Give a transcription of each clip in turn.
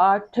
8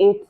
8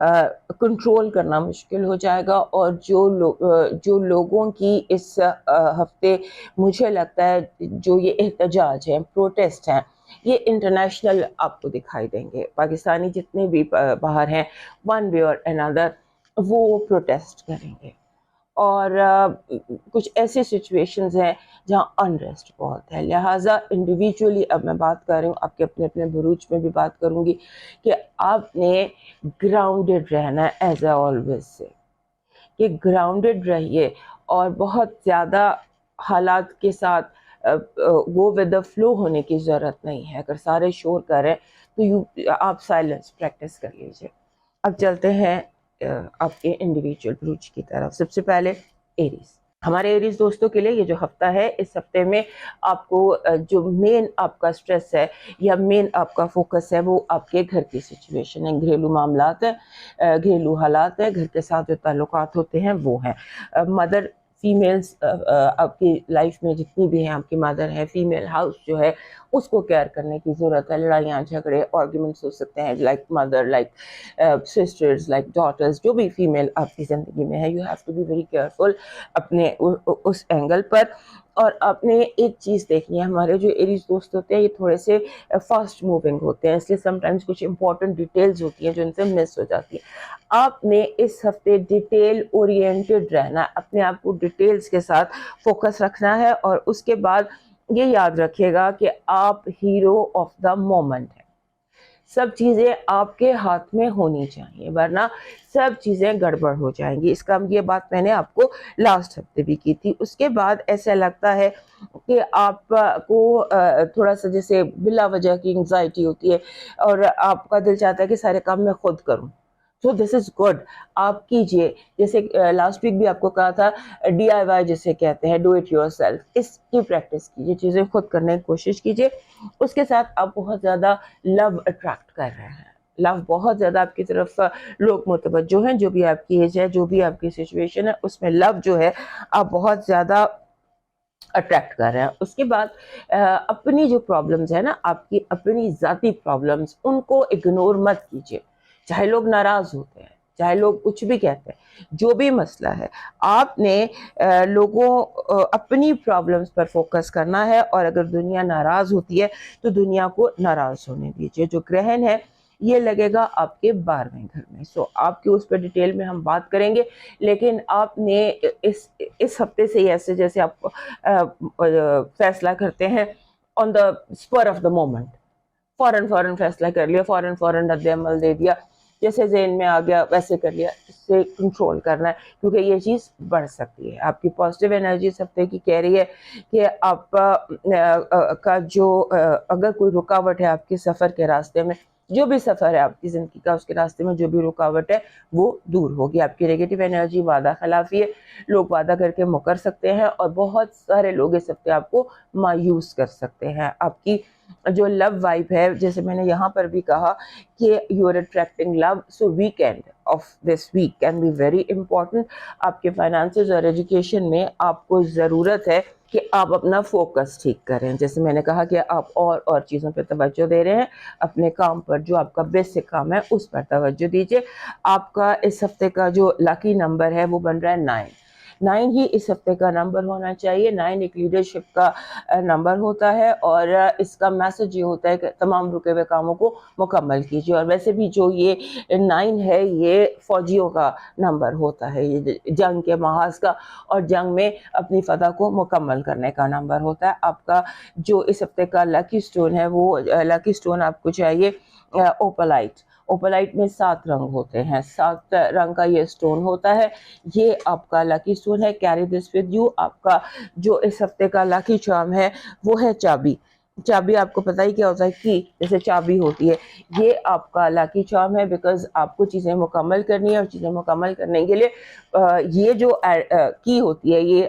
control کرنا مشکل ہو جائے گا، اور جو لوگوں کی اس ہفتے مجھے لگتا ہے جو یہ احتجاج ہیں، پروٹیسٹ ہیں، یہ انٹرنیشنل آپ کو دکھائی دیں گے. پاکستانی جتنے بھی باہر ہیں ون وے اور انادر وہ پروٹیسٹ کریں گے. اور کچھ ایسی سچویشنز ہیں جہاں انریسٹ بہت ہے، لہٰذا انڈیویجولی اب میں بات کر رہی ہوں، آپ کے اپنے اپنے بروج میں بھی بات کروں گی کہ آپ نے گراؤنڈڈ رہنا ہے ایز اے آلویز سے، کہ گراؤنڈڈ رہیے اور بہت زیادہ حالات کے ساتھ وہ ود دا فلو ہونے کی ضرورت نہیں ہے. اگر سارے شور کریں تو آپ سائلنس پریکٹس کر لیجیے. اب چلتے ہیں آپ کے انڈیویجول بروج کی طرف. سب سے پہلے ایریز. ہمارے ایریز دوستوں کے لیے یہ جو ہفتہ ہے، اس ہفتے میں آپ کو جو مین آپ کا سٹریس ہے یا مین آپ کا فوکس ہے وہ آپ کے گھر کی سچویشن ہے، گھریلو معاملات ہیں، گھریلو حالات ہیں، گھر کے ساتھ جو تعلقات ہوتے ہیں وہ ہیں. مدر فیمیلز آپ کی لائف میں جتنی بھی ہیں، آپ کی مدر ہے، فیمیل ہاؤس جو ہے اس کو کیئر کرنے کی ضرورت ہے. لڑائیاں جھگڑے آرگیومنٹس ہو سکتے ہیں، like mother, like sisters, like daughters, جو بھی فیمیل آپ کی زندگی میں ہے، you have to be very careful اپنے اس اینگل پر. اور آپ نے ایک چیز دیکھنی ہے، ہمارے جو ایریز دوست ہوتے ہیں یہ تھوڑے سے فاسٹ موونگ ہوتے ہیں، اس لیے سم ٹائمز کچھ امپورٹنٹ ڈیٹیلز ہوتی ہیں جو ان سے مس ہو جاتی ہیں. آپ نے اس ہفتے ڈیٹیل اورینٹڈ رہنا ہے، اپنے آپ کو ڈیٹیلز کے ساتھ فوکس رکھنا ہے، اور اس کے بعد یہ یاد رکھیے گا کہ آپ ہیرو آف دا مومنٹ ہیں. سب چیزیں آپ کے ہاتھ میں ہونی چاہیے، ورنہ سب چیزیں گڑبڑ ہو جائیں گی. اس کا یہ بات میں نے آپ کو لاسٹ ہفتے بھی کی تھی. اس کے بعد ایسا لگتا ہے کہ آپ کو تھوڑا سا جیسے بلا وجہ کی انگزائٹی ہوتی ہے، اور آپ کا دل چاہتا ہے کہ سارے کام میں خود کروں. سو دس از گڈ، آپ کیجئے. جیسے لاسٹ ویک بھی آپ کو کہا تھا ڈی آئی وائی جسے کہتے ہیں، ڈو اٹ یور سیلف، اس کی پریکٹس کیجئے، چیزیں خود کرنے کی کوشش کیجئے. اس کے ساتھ آپ بہت زیادہ لو اٹریکٹ کر رہے ہیں، لو بہت زیادہ آپ کی طرف لوگ متوجہ ہیں. جو بھی آپ کی ایج ہے، جو بھی آپ کی سچویشن ہے، اس میں لو جو ہے آپ بہت زیادہ اٹریکٹ کر رہے ہیں. اس کے بعد اپنی جو پرابلمز ہیں نا، آپ کی اپنی ذاتی پرابلمز، ان کو اگنور مت کیجیے. چاہے لوگ ناراض ہوتے ہیں، چاہے لوگ کچھ بھی کہتے ہیں، جو بھی مسئلہ ہے آپ نے اپنی پرابلمز پر فوکس کرنا ہے. اور اگر دنیا ناراض ہوتی ہے تو دنیا کو ناراض ہونے دیجیے. جو گرہن ہے یہ لگے گا آپ کے 12ویں گھر میں. سو آپ کی اس پہ ڈیٹیل میں ہم بات کریں گے، لیکن آپ نے اس ہفتے سے ہی ایسے جیسے آپ فیصلہ کرتے ہیں آن دا اسپر آف دا مومنٹ، فوراً فیصلہ کر لیا، فوراً رد عمل دے دیا، جیسے ذہن میں آ گیا ویسے کر لیا. اس سے کنٹرول کرنا ہے، کیونکہ یہ چیز بڑھ سکتی ہے. آپ کی پازیٹیو انرجی اس ہفتے کی کہہ رہی ہے کہ آپ کا جو اگر کوئی رکاوٹ ہے آپ کے سفر کے راستے میں، جو بھی سفر ہے آپ کی زندگی کا، اس کے راستے میں جو بھی رکاوٹ ہے وہ دور ہوگی. آپ کی نیگیٹو انرجی وعدہ خلافی ہے، لوگ وعدہ کر کے مکر سکتے ہیں، اور بہت سارے لوگ اس ہفتے آپ کو مایوس کر سکتے ہیں. آپ کی جو لو وائب ہے، جیسے میں نے یہاں پر بھی کہا کہ you are attracting love, so weekend of this week can be very important. آپ کے فائنانسز اور ایجوکیشن میں آپ کو ضرورت ہے کہ آپ اپنا فوکس ٹھیک کریں. جیسے میں نے کہا کہ آپ اور چیزوں پہ توجہ دے رہے ہیں، اپنے کام پر جو آپ کا بیسک کام ہے اس پر توجہ دیجیے. آپ کا اس ہفتے کا جو لاکی نمبر ہے وہ بن رہا ہے 9. 9 ہی اس ہفتے کا نمبر ہونا چاہیے. 9 ایک لیڈرشپ کا نمبر ہوتا ہے، اور اس کا میسج یہ ہوتا ہے کہ تمام رکے ہوئے کاموں کو مکمل کیجیے. اور ویسے بھی جو یہ 9 ہے یہ فوجیوں کا نمبر ہوتا ہے، یہ جنگ کے محاذ کا اور جنگ میں اپنی فتح کو مکمل کرنے کا نمبر ہوتا ہے. آپ کا جو اس ہفتے کا لکی سٹون ہے، وہ لکی سٹون آپ کو چاہیے اوپلائٹ. اوپلائٹ میں 7 رنگ ہوتے ہیں، 7 رنگ کا یہ سٹون ہوتا ہے. یہ آپ کا لکی سٹون ہے. Carry this with you. آپ کا جو اس ہفتے کا لکی چارم ہے وہ ہے چابی. چابی آپ کو پتہ ہی کیا ہوتا ہے، کی جیسے چابی ہوتی ہے، یہ آپ کا لاکی چارم ہے. بیکاز آپ کو چیزیں مکمل کرنی ہے، اور چیزیں مکمل کرنے کے لیے یہ جو کی ہوتی ہے یہ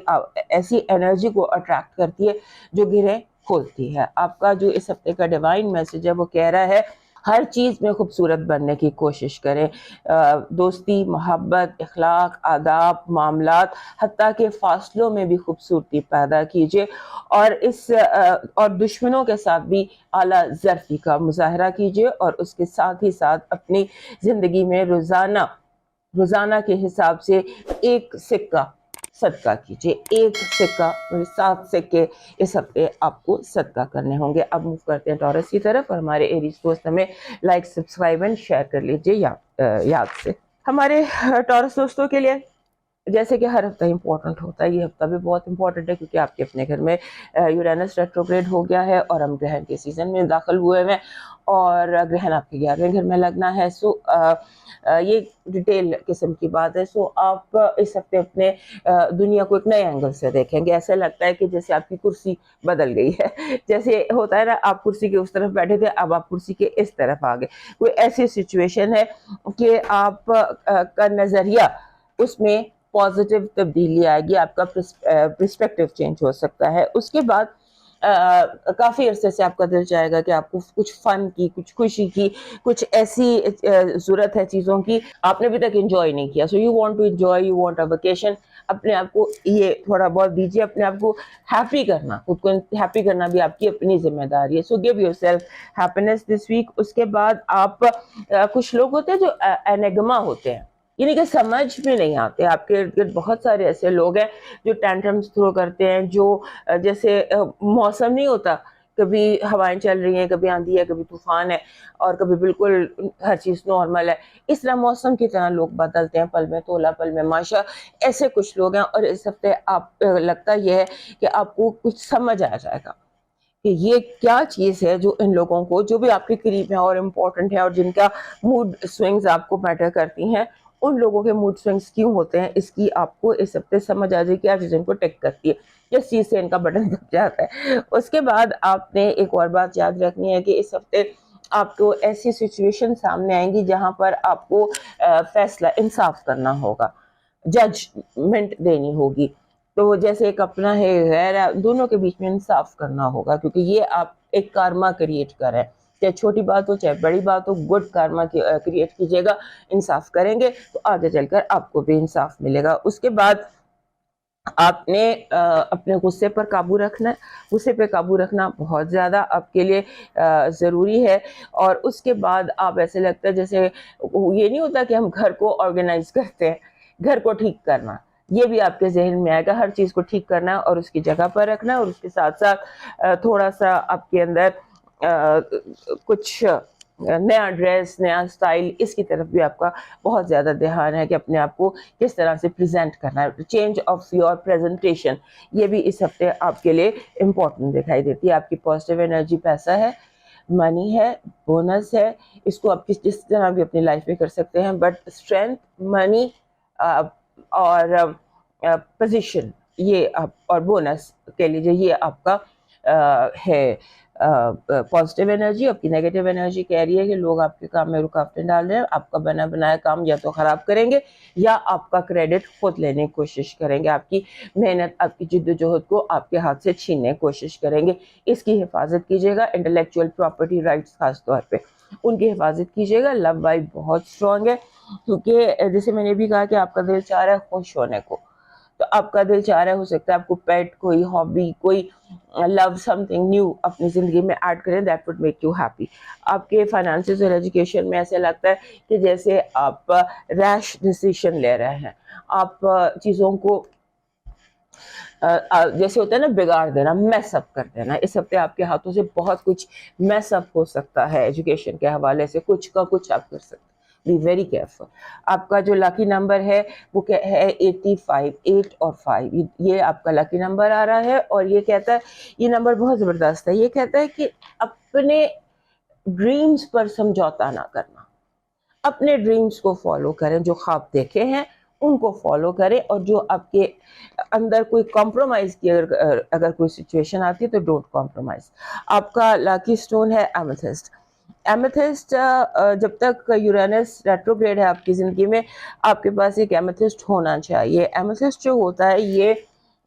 ایسی انرجی کو اٹریکٹ کرتی ہے جو گرہیں کھولتی ہے. آپ کا جو اس ہفتے کا ڈیوائن میسج ہے وہ کہہ رہا ہے ہر چیز میں خوبصورت بننے کی کوشش کریں، دوستی، محبت، اخلاق، آداب، معاملات، حتیٰ کہ فاصلوں میں بھی خوبصورتی پیدا کیجیے، اور اور دشمنوں کے ساتھ بھی اعلیٰ ظرفی کا مظاہرہ کیجیے، اور اس کے ساتھ ہی ساتھ اپنی زندگی میں روزانہ کے حساب سے ایک سکہ صدقہ کیجیے، ایک سکہ، 7 سکے اس ہفتے آپ کو صدقہ کرنے ہوں گے۔ اب موو کرتے ہیں ٹورس کی طرف، اور ہمارے ایریز دوست ہمیں لائک، سبسکرائب اینڈ شیئر کر لیجیے یاد سے۔ ہمارے ٹورس دوستوں کے لیے جیسے کہ ہر ہفتہ امپورٹنٹ ہوتا ہے، یہ ہفتہ بھی بہت امپورٹنٹ ہے، کیونکہ آپ کے اپنے گھر میں یورینس ریٹروگریڈ ہو گیا ہے، اور ہم گرہن کے سیزن میں داخل ہوئے ہیں، اور گرہن آپ کے 11ویں گھر میں لگنا ہے۔ سو یہ ڈیٹیل قسم کی بات ہے۔ سو آپ اس ہفتے اپنے دنیا کو ایک نئے اینگل سے دیکھیں گے، ایسا لگتا ہے کہ جیسے آپ کی کرسی بدل گئی ہے، جیسے ہوتا ہے نا، آپ کرسی کے اس طرف بیٹھے تھے، اب آپ کرسی کے اس طرف آ گئے۔ کوئی ایسی سچویشن ہے کہ آپ کا نظریہ اس میں پازیٹیو تبدیلی آئے گی، آپ کا پرسپیکٹیو چینج ہو سکتا ہے۔ اس کے بعد کافی عرصے سے آپ کا دل چاہے گا کہ آپ کو کچھ فن کی، کچھ خوشی کی، کچھ ایسی ضرورت ہے چیزوں کی آپ نے ابھی تک انجوائے نہیں کیا۔ So you want to enjoy, you want a vacation, اپنے آپ کو یہ تھوڑا بہت دیجیے، اپنے آپ کو ہیپی کرنا، خود کو ہیپی کرنا بھی آپ کی اپنی ذمہ داری ہے۔ So give yourself happiness this week. اس کے بعد آپ کچھ لوگ ہوتے ہیں جو انیگما ہوتے ہیں، یعنی کہ سمجھ میں نہیں آتے، آپ کے ارد گرد بہت سارے ایسے لوگ ہیں جو ٹینٹرمز تھرو کرتے ہیں، جو جیسے موسم نہیں ہوتا، کبھی ہوائیں چل رہی ہیں، کبھی آندھی ہے، کبھی طوفان ہے، اور کبھی بالکل ہر چیز نارمل ہے، اس طرح موسم کی طرح لوگ بدلتے ہیں، پل میں تولا پل میں ماشا، ایسے کچھ لوگ ہیں۔ اور اس ہفتے آپ لگتا یہ ہے کہ آپ کو کچھ سمجھ آ جائے گا کہ یہ کیا چیز ہے جو ان لوگوں کو، جو بھی آپ کے قریب ہیں اور امپورٹنٹ ہے، اور جن کا موڈ سوئنگز آپ کو میٹر کرتی ہیں، ان لوگوں کے موڈ سوئنگز کیوں ہوتے ہیں، اس کی آپ کو اس ہفتے سمجھ آ جائے کیا چیز ان کو ٹیک کرتی ہے، کس چیز سے ان کا بٹن دب جاتا ہے۔ اس کے بعد آپ نے ایک اور بات یاد رکھنی ہے کہ اس ہفتے آپ کو ایسی سچویشن سامنے آئیں گی جہاں پر آپ کو فیصلہ انصاف کرنا ہوگا، ججمنٹ دینی ہوگی، تو جیسے ایک اپنا ہے غیر ہے، دونوں کے بیچ میں انصاف کرنا ہوگا، کیونکہ یہ آپ ایک کارما کریٹ کریں، چاہے چھوٹی بات ہو چاہے بڑی بات ہو، گڈ کارما کریٹ کیجیے گا، انصاف کریں گے تو آگے چل کر آپ کو بھی انصاف ملے گا۔ اس کے بعد آپ نے اپنے غصے پر قابو رکھنا ہے، غصے پہ قابو رکھنا بہت زیادہ آپ کے لیے ضروری ہے۔ اور اس کے بعد آپ ایسے لگتا ہے جیسے یہ نہیں ہوتا کہ ہم گھر کو آرگنائز کرتے ہیں، گھر کو ٹھیک کرنا، یہ بھی آپ کے ذہن میں آئے گا، ہر چیز کو ٹھیک کرنا ہے اور اس کی جگہ پر رکھنا ہے، اور اس کے ساتھ ساتھ تھوڑا سا آپ کے اندر کچھ نیا ڈریس، نیا سٹائل، اس کی طرف بھی آپ کا بہت زیادہ دھیان ہے کہ اپنے آپ کو کس طرح سے پریزنٹ کرنا ہے، چینج آف یور پریزنٹیشن، یہ بھی اس ہفتے آپ کے لیے امپورٹنٹ دکھائی دیتی ہے۔ آپ کی پازیٹیو انرجی پیسہ ہے، منی ہے، بونس ہے، اس کو آپ جس طرح بھی اپنی لائف میں کر سکتے ہیں، بٹ اسٹرینتھ، منی اور پوزیشن، یہ آپ اور بونس کے لیے یہ آپ کا ہے پازیٹیو انرجی۔ آپ کی نیگیٹو انرجی کہہ رہی ہے کہ لوگ آپ کے کام میں رکاوٹیں ڈال رہے ہیں، آپ کا بنا بنایا کام یا تو خراب کریں گے یا آپ کا کریڈٹ خود لینے کی کوشش کریں گے، آپ کی محنت، آپ کی جد و جہد کو آپ کے ہاتھ سے چھیننے کی کوشش کریں گے۔ اس کی حفاظت کیجیے گا، انٹلیکچوئل پراپرٹی رائٹس خاص طور پہ ان کی حفاظت کیجیے گا۔ لو وائب بہت اسٹرانگ ہے، کیونکہ جیسے میں نے بھی کہا کہ آپ کا دل چاہ رہا ہے خوش ہونے کو، تو آپ کا دل چاہ رہا ہے، ہو سکتا ہے آپ کو پیٹ، کوئی ہابی، کوئی لو سم تھنگ نیو اپنی زندگی میں ایڈ کریں، that would make you happy. آپ کے فائنانسز اور ایجوکیشن میں ایسے لگتا ہے کہ جیسے آپ ریش ڈیسیشن لے رہے ہیں، آپ چیزوں کو جیسے ہوتا ہے نا بگاڑ دینا، میس اپ کر دینا، اس ہفتے آپ کے ہاتھوں سے بہت کچھ میس اپ ہو سکتا ہے، ایجوکیشن کے حوالے سے کچھ کا کچھ آپ کر سکتے ہیں، بی ویری کیئرفل۔ آپ کا جو لکی نمبر ہے وہ ہے 85، 8 اور 5، یہ آپ کا لکی نمبر آ رہا ہے، اور یہ کہتا ہے، یہ نمبر بہت زبردست ہے، یہ کہتا ہے کہ اپنے ڈریمز پر سمجھوتا نہ کرنا، اپنے ڈریمز کو فالو کریں، جو خواب دیکھے ہیں ان کو فالو کریں، اور جو آپ کے اندر کوئی کمپرومائز کی اگر کوئی سچویشن آتی ہے تو ڈونٹ کمپرومائز۔ آپ کا لاکی سٹون ہے ایمیتھسٹ۔ ایمیتھسٹ جب تک یورینس ریٹروگریڈ ہے آپ کی زندگی میں، آپ کے پاس ایک ایمیتھسٹ ہونا چاہیے۔ ایمیتھسٹ جو ہوتا ہے یہ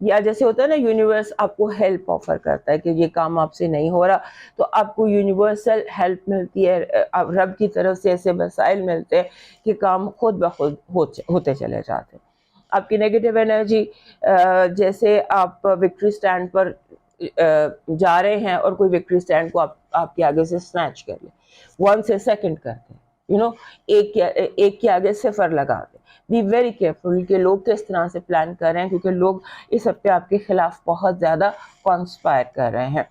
یا جیسے ہوتا ہے نا یونیورس آپ کو ہیلپ آفر کرتا ہے کہ یہ کام آپ سے نہیں ہو رہا، تو آپ کو یونیورسل ہیلپ ملتی ہے، رب کی طرف سے ایسے وسائل ملتے ہیں کہ کام خود بخود ہوتے چلے جاتے ہیں۔ آپ کی نیگیٹو انرجی، جیسے آپ وکٹری سٹینڈ پر جا رہے ہیں اور کوئی وکٹری سٹینڈ کو آپ کے آگے سے سنیچ کر لے، 1 سے سیکنڈ کرتے ہیں، ایک کے آگے صفر لگا دیں۔ بی ویری کیئرفل کہ لوگ کس طرح سے پلان کر رہے ہیں، کیونکہ لوگ اس ہفتے آپ کے خلاف بہت زیادہ کانسپائر کر رہے ہیں۔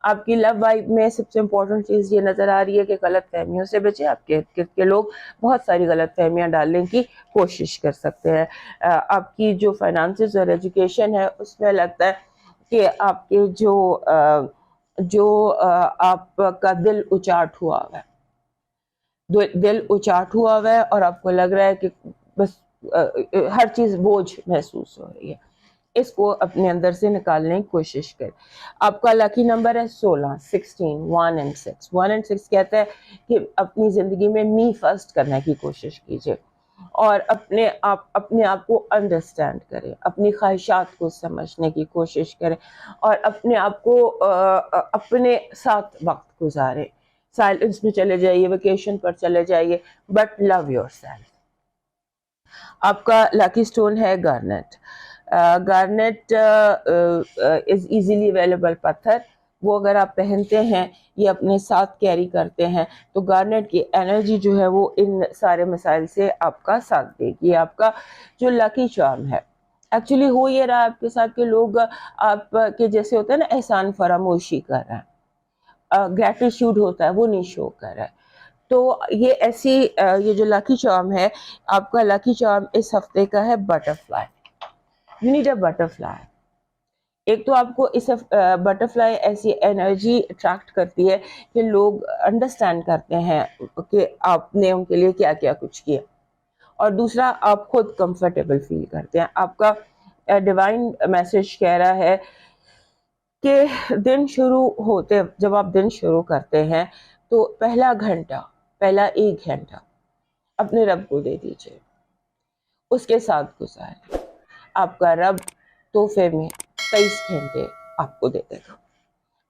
آپ کی لو لائف میں سب سے امپورٹنٹ چیز یہ نظر آ رہی ہے کہ غلط فہمیوں سے بچیں۔ آپ کے لوگ بہت ساری غلط فہمیاں ڈالنے کی کوشش کر سکتے ہیں۔ آپ کی جو فائنانسز اور ایجوکیشن ہے اس میں لگتا ہے کہ آپ کے جو آپ کا دل اچاٹ ہوا ہے، اور آپ کو لگ رہا ہے کہ بس ہر چیز بوجھ محسوس ہو رہی ہے، اس کو اپنے اندر سے نکالنے کی کوشش کریں۔ آپ کا لکی نمبر ہے 16، 16، 1 and 6۔ 1 and 6 کہتا ہے کہ اپنی زندگی میں می فرسٹ کرنے کی کوشش کیجیے، اور اپنے آپ کو انڈرسٹینڈ کریں، اپنی خواہشات کو سمجھنے کی کوشش کریں، اور اپنے آپ کو اپنے ساتھ وقت گزاریں۔ سائلنس میں چلے جائیے، ویکیشن پر چلے جائیے، بٹ لو یور سیلف۔ آپ کا لاکی سٹون ہے Garnett. Garnett is easily available پتھر، وہ اگر آپ پہنتے ہیں یا اپنے ساتھ کیری کرتے ہیں تو گارنیٹ کی انرجی جو ہے وہ ان سارے مسائل سے آپ کا ساتھ دے گی۔ آپ کا جو لاکی چارم ہے، ایکچولی ہو یہ رہا آپ کے ساتھ کہ لوگ آپ کے جیسے ہوتا ہے نا احسان فراموشی کر رہے ہیں، گریٹیٹیوڈ ہوتا ہے وہ نہیں شو کر رہا ہے۔ تو یہ جو لاکی چارم ہے، آپ کا لاکی چارم اس ہفتے کا ہے butterfly. You need a butterfly. ایک تو آپ کو اس بٹرفلائی ایسی انرجی اٹریکٹ کرتی ہے کہ لوگ انڈرسٹینڈ کرتے ہیں کہ آپ نے ان کے لیے کیا کیا کچھ کیا، اور دوسرا آپ خود کمفرٹیبل فیل کرتے ہیں۔ آپ کا ڈیوائن میسج کہہ رہا ہے کہ جب آپ دن شروع کرتے ہیں تو پہلا 1 گھنٹہ اپنے رب کو دے دیجئے، اس کے ساتھ گزاریں۔ آپ کا رب تحفے میں 23 گھنٹے آپ کو دے دے گا۔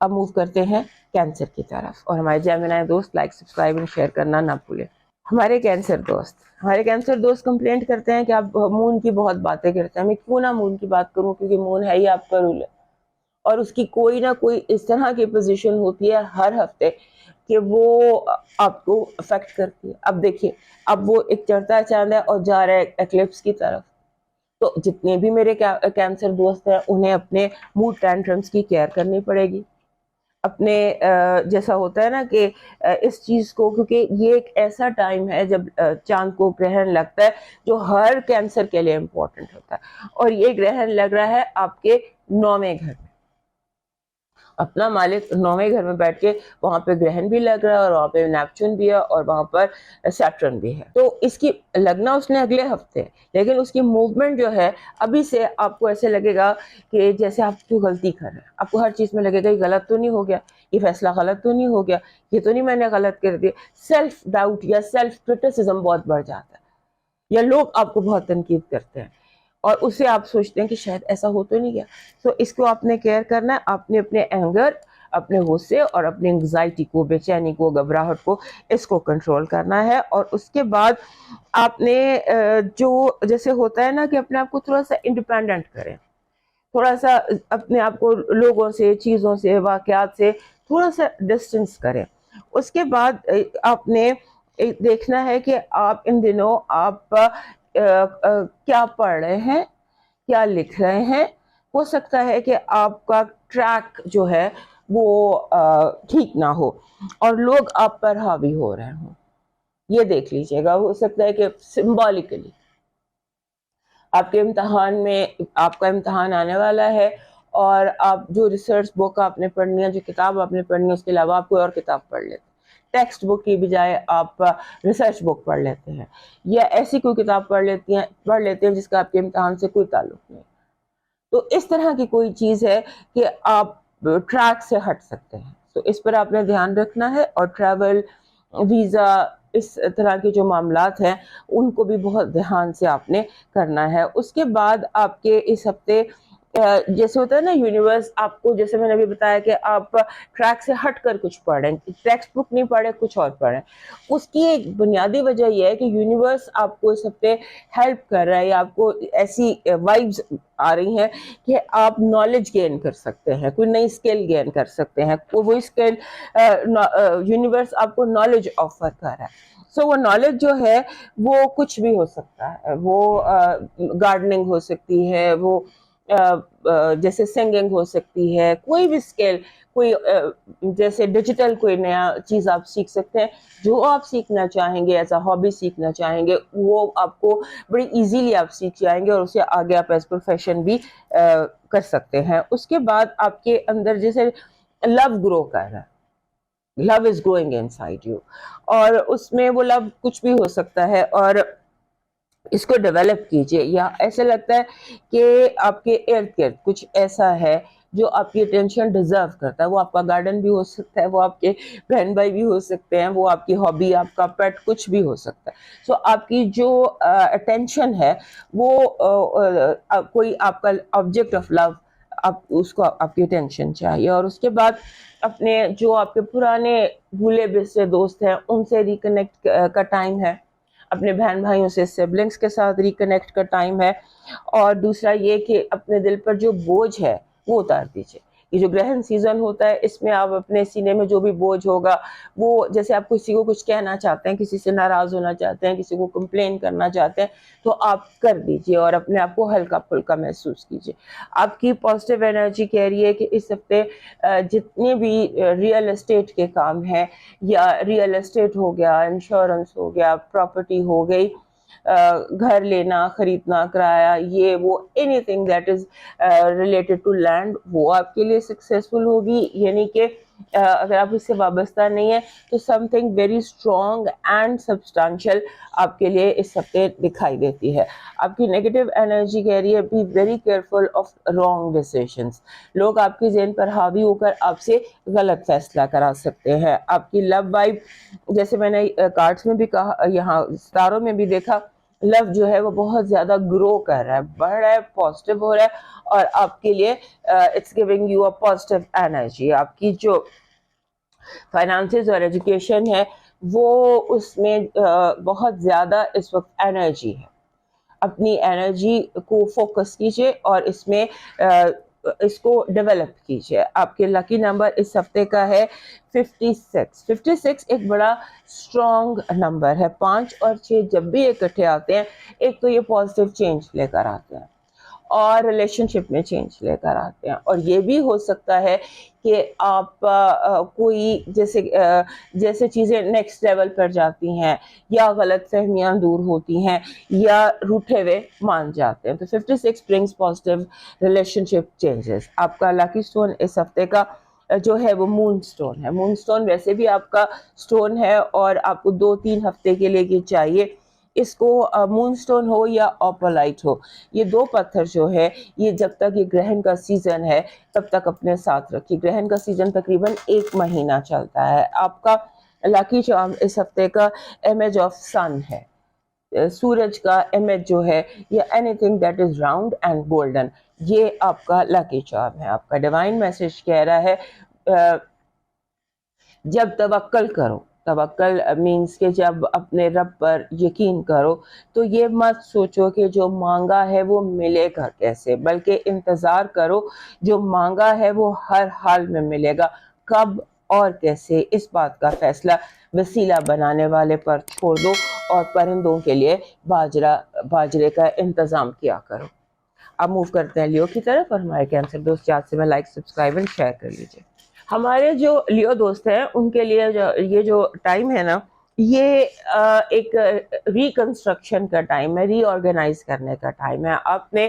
اب موو کرتے ہیں کینسر کی طرف، اور ہمارے جیمنائی دوست لائک، سبسکرائب اور شیئر کرنا نہ بھولیں۔ ہمارے کینسر دوست کمپلینٹ کرتے ہیں کہ آپ مون کی بہت باتیں کرتے ہیں۔ میں کیوں نہ مون کی بات کروں، کیونکہ مون ہے ہی آپ کا رولر، اور اس کی کوئی نہ کوئی اس طرح کی پوزیشن ہوتی ہے ہر ہفتے کہ وہ آپ کو افیکٹ کرتی ہے۔ اب دیکھیے، اب وہ ایک چڑھتا چاند ہے اور جا رہا ہے ایکلپس کی طرف۔ تو جتنے بھی میرے کینسر دوست ہیں انہیں اپنے موڈ ٹینٹرمز کی کیئر کرنی پڑے گی، اپنے جیسا ہوتا ہے نا کہ اس چیز کو، کیونکہ یہ ایک ایسا ٹائم ہے جب چاند کو گرہن لگتا ہے جو ہر کینسر کے لیے امپورٹنٹ ہوتا ہے، اور یہ گرہن لگ رہا ہے آپ کے 9ویں گھر میں۔ اپنا مالک 9ویں گھر میں بیٹھ کے وہاں پہ گرہن بھی لگ رہا ہے، اور وہاں پہ نیپچون بھی ہے، اور وہاں پر سیٹرن بھی ہے۔ تو اس کی لگنا اس نے اگلے ہفتے، لیکن اس کی موومنٹ جو ہے ابھی سے آپ کو ایسے لگے گا کہ جیسے آپ کو غلطی کر رہے ہیں۔ آپ کو ہر چیز میں لگے گا یہ غلط تو نہیں ہو گیا، یہ فیصلہ غلط تو نہیں ہو گیا، یہ تو نہیں میں نے غلط کر دیا۔ سیلف ڈاؤٹ یا سیلف کرٹیسزم بہت بڑھ جاتا ہے، یا لوگ آپ کو بہت تنقید کرتے ہیں، اور اسے آپ سوچتے ہیں کہ شاید ایسا ہو تو نہیں گیا۔ تو اس کو آپ نے کیئر کرنا ہے، آپ نے اپنے اینگر، اپنے غصے اور اپنی انگزائٹی کو، بے چینی کو، گھبراہٹ کو، اس کو کنٹرول کرنا ہے۔ اور اس کے بعد آپ نے جو جیسے ہوتا ہے نا کہ اپنے آپ کو تھوڑا سا انڈیپینڈنٹ کریں، تھوڑا سا اپنے آپ کو لوگوں سے، چیزوں سے، واقعات سے تھوڑا سا ڈسٹینس کریں۔ اس کے بعد آپ نے دیکھنا ہے کہ آپ ان دنوں آپ کیا پڑھ رہے ہیں، کیا لکھ رہے ہیں۔ ہو سکتا ہے کہ آپ کا ٹریک جو ہے وہ ٹھیک نہ ہو اور لوگ آپ پر حاوی ہو رہے ہوں، یہ دیکھ لیجیے گا۔ ہو سکتا ہے کہ سمبولیکلی آپ کے امتحان میں، آپ کا امتحان آنے والا ہے، اور آپ جو ریسرچ بک آپ نے پڑھنی ہے، جو کتاب آپ نے پڑھنی ہے، اس کے علاوہ آپ کوئی اور کتاب پڑھ لیتے ہیں۔ ٹیکسٹ بک کی بجائے آپ ریسرچ بک پڑھ لیتے ہیں، یا ایسی کوئی کتاب پڑھ لیتے ہیں جس کا آپ کے امتحان سے کوئی تعلق نہیں۔ تو اس طرح کی کوئی چیز ہے کہ آپ ٹریک سے ہٹ سکتے ہیں، تو اس پر آپ نے دھیان رکھنا ہے۔ اور ٹریول، ویزا، اس طرح کے جو معاملات ہیں ان کو بھی بہت دھیان سے آپ نے کرنا ہے۔ اس کے بعد آپ کے اس ہفتے جیسے ہوتا ہے نا یونیورس آپ کو، جیسے میں نے ابھی بتایا کہ آپ ٹریک سے ہٹ کر کچھ پڑھیں، ٹیکسٹ بک نہیں پڑھیں، کچھ اور پڑھیں. اس کی ایک بنیادی وجہ یہ ہے کہ یونیورس آپ کو اس ہفتے ہیلپ کر رہا ہے، یا آپ کو ایسی وائبز آ رہی ہیں کہ آپ نالج گین کر سکتے ہیں، کوئی نئی اسکل گین کر سکتے ہیں. وہ اسکل یونیورس آپ کو نالج آفر کر رہا ہے. سو وہ نالج جو ہے وہ کچھ بھی ہو سکتا ہے، وہ گارڈننگ ہو سکتی ہے، وہ جیسے سنگنگ ہو سکتی ہے، کوئی بھی اسکل، کوئی جیسے ڈیجیٹل کوئی نیا چیز آپ سیکھ سکتے ہیں. جو آپ سیکھنا چاہیں گے، ایز اے ہابی سیکھنا چاہیں گے، وہ آپ کو بڑی ایزیلی آپ سیکھ جائیں گے اور اسے آگے آپ ایز پروفیشن بھی کر سکتے ہیں. اس کے بعد آپ کے اندر جیسے لو گرو کر رہا ہے، love is growing inside you, اور اس میں وہ لو کچھ بھی ہو سکتا ہے، اور اس کو ڈیولپ کیجئے. یا ایسا لگتا ہے کہ آپ کے ارد گرد کچھ ایسا ہے جو آپ کی اٹینشن ڈیزرو کرتا ہے. وہ آپ کا گارڈن بھی ہو سکتا ہے، وہ آپ کے بہن بھائی بھی ہو سکتے ہیں، وہ آپ کی ہابی، آپ کا پیٹ، کچھ بھی ہو سکتا ہے. سو آپ کی جو اٹینشن ہے وہ کوئی آپ کا آبجیکٹ آف لو، آپ اس کو آپ کی اٹینشن چاہیے. اور اس کے بعد اپنے جو آپ کے پرانے بھولے بسرے دوست ہیں ان سے ریکنیکٹ کا ٹائم ہے، اپنے بہن بھائیوں سے، سبلنگس کے ساتھ ریکنیکٹ کا ٹائم ہے. اور دوسرا یہ کہ اپنے دل پر جو بوجھ ہے وہ اتار دیجیے. یہ جو گرہن سیزن ہوتا ہے اس میں آپ اپنے سینے میں جو بھی بوجھ ہوگا، وہ جیسے آپ کسی کو کچھ کہنا چاہتے ہیں، کسی سے ناراض ہونا چاہتے ہیں، کسی کو کمپلین کرنا چاہتے ہیں، تو آپ کر دیجیے اور اپنے آپ کو ہلکا پھلکا محسوس کیجیے. آپ کی پازیٹیو انرجی کہہ رہی ہے کہ اس ہفتے جتنے بھی ریئل اسٹیٹ کے کام ہیں، یا ریئل اسٹیٹ ہو گیا، انشورنس ہو گیا، پراپرٹی ہو گئی، گھر لینا، خریدنا، کرایہ، یہ وہ anything that is related to land, وہ آپ کے لیے سکسیسفل ہوگی. یعنی کہ اگر آپ اس سے وابستہ نہیں ہیں تو something very strong and substantial آپ کے لیے اس ہفتے دکھائی دیتی ہے. آپ کی نیگیٹو انرجی کہہ رہی ہے be very careful of wrong decisions. لوگ آپ کے ذہن پر حاوی ہو کر آپ سے غلط فیصلہ کرا سکتے ہیں. آپ کی لو وائب، جیسے میں نے کارڈز میں بھی کہا، یہاں ستاروں میں بھی دیکھا، لو جو ہے وہ بہت زیادہ گرو کر رہا ہے، بڑھ رہا ہے، پازیٹیو ہو رہا ہے، اور آپ کے لیے it's giving you a positive energy. آپ کی جو فائنانسز اور ایجوکیشن ہے وہ اس میں بہت زیادہ اس وقت انرجی ہے. اپنی انرجی کو فوکس کیجیے اور اس میں اس کو ڈیولپ کیجیے. آپ کے لکی نمبر اس ہفتے کا ہے 56. 56 ایک بڑا اسٹرانگ نمبر ہے. 5 اور 6 جب بھی اکٹھے آتے ہیں، ایک تو یہ پازیٹیو چینج لے کر آتے ہیں اور ریلیشن شپ میں چینج لے کر آتے ہیں. اور یہ بھی ہو سکتا ہے کہ آپ کوئی جیسے چیزیں نیکسٹ لیول پر جاتی ہیں، یا غلط فہمیاں دور ہوتی ہیں، یا روٹھے ہوئے مان جاتے ہیں. تو 56 برنگز پازیٹیو ریلیشن شپ چینجز. آپ کا لاکی سٹون اس ہفتے کا جو ہے وہ مون سٹون ہے. مون سٹون ویسے بھی آپ کا سٹون ہے اور آپ کو 2-3 ہفتے کے لیے یہ چاہیے. اس کو مون سٹون ہو یا اوپلائٹ ہو، یہ 2 پتھر جو ہے یہ جب تک یہ گرہن کا سیزن ہے تب تک اپنے ساتھ رکھیے. گرہن کا سیزن تقریباً 1 مہینہ چلتا ہے. آپ کا لاکی چارم اس ہفتے کا امیج آف سن ہے. سورج کا امیج جو ہے یہ any thing that is round and golden, یہ آپ کا لاکی چارم ہے. آپ کا ڈیوائن میسج کہہ رہا ہے جب توکل کرو، توکل مینس کہ جب اپنے رب پر یقین کرو تو یہ مت سوچو کہ جو مانگا ہے وہ ملے گا کیسے، بلکہ انتظار کرو جو مانگا ہے وہ ہر حال میں ملے گا. کب اور کیسے، اس بات کا فیصلہ وسیلہ بنانے والے پر چھوڑ دو اور پرندوں کے لیے باجرے کا انتظام کیا کرو. اب موو کرتے ہیں لیو کی طرف، اور ہمارے کینسر دوست یاد سے میں لائک، سبسکرائب اینڈ شیئر کر لیجیے. ہمارے جو لیو دوست ہیں ان کے لیے یہ جو ٹائم ہے نا، یہ ایک ریکنسٹرکشن کا ٹائم ہے، ری آرگنائز کرنے کا ٹائم ہے. آپ نے